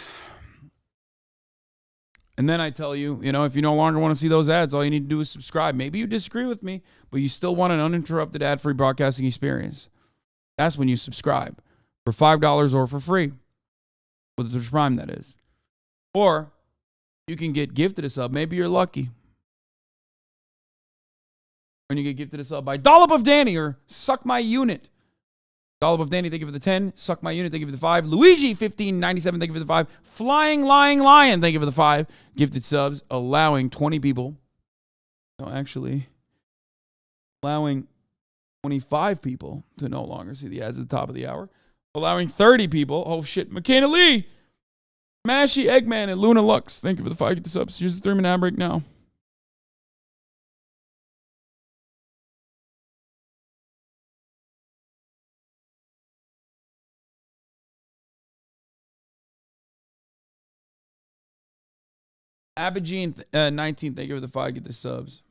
And then I tell you, you know, if you no longer want to see those ads, all you need to do is subscribe. Maybe you disagree with me, but you still want an uninterrupted ad-free broadcasting experience. That's when you subscribe for $5 or for free. With the Prime, that is. Or you can get gifted a sub. Maybe you're lucky. And you get gifted a sub by Dollop of Danny or Suck My Unit. Dollop of Danny, thank you for the 10. Suck My Unit, thank you for the 5. Luigi1597, thank you for the 5. Flying Lying Lion, thank you for the 5. Gifted subs, allowing 20 people. No, actually, allowing 25 people to no longer see the ads at the top of the hour. Allowing 30 people. Oh, shit. McKenna Lee. Mashy, Eggman, and Luna Lux. Thank you for the 5. Get the subs. Here's the 3-minute ad break now. Abigene 19. Thank you for the 5. Get the subs.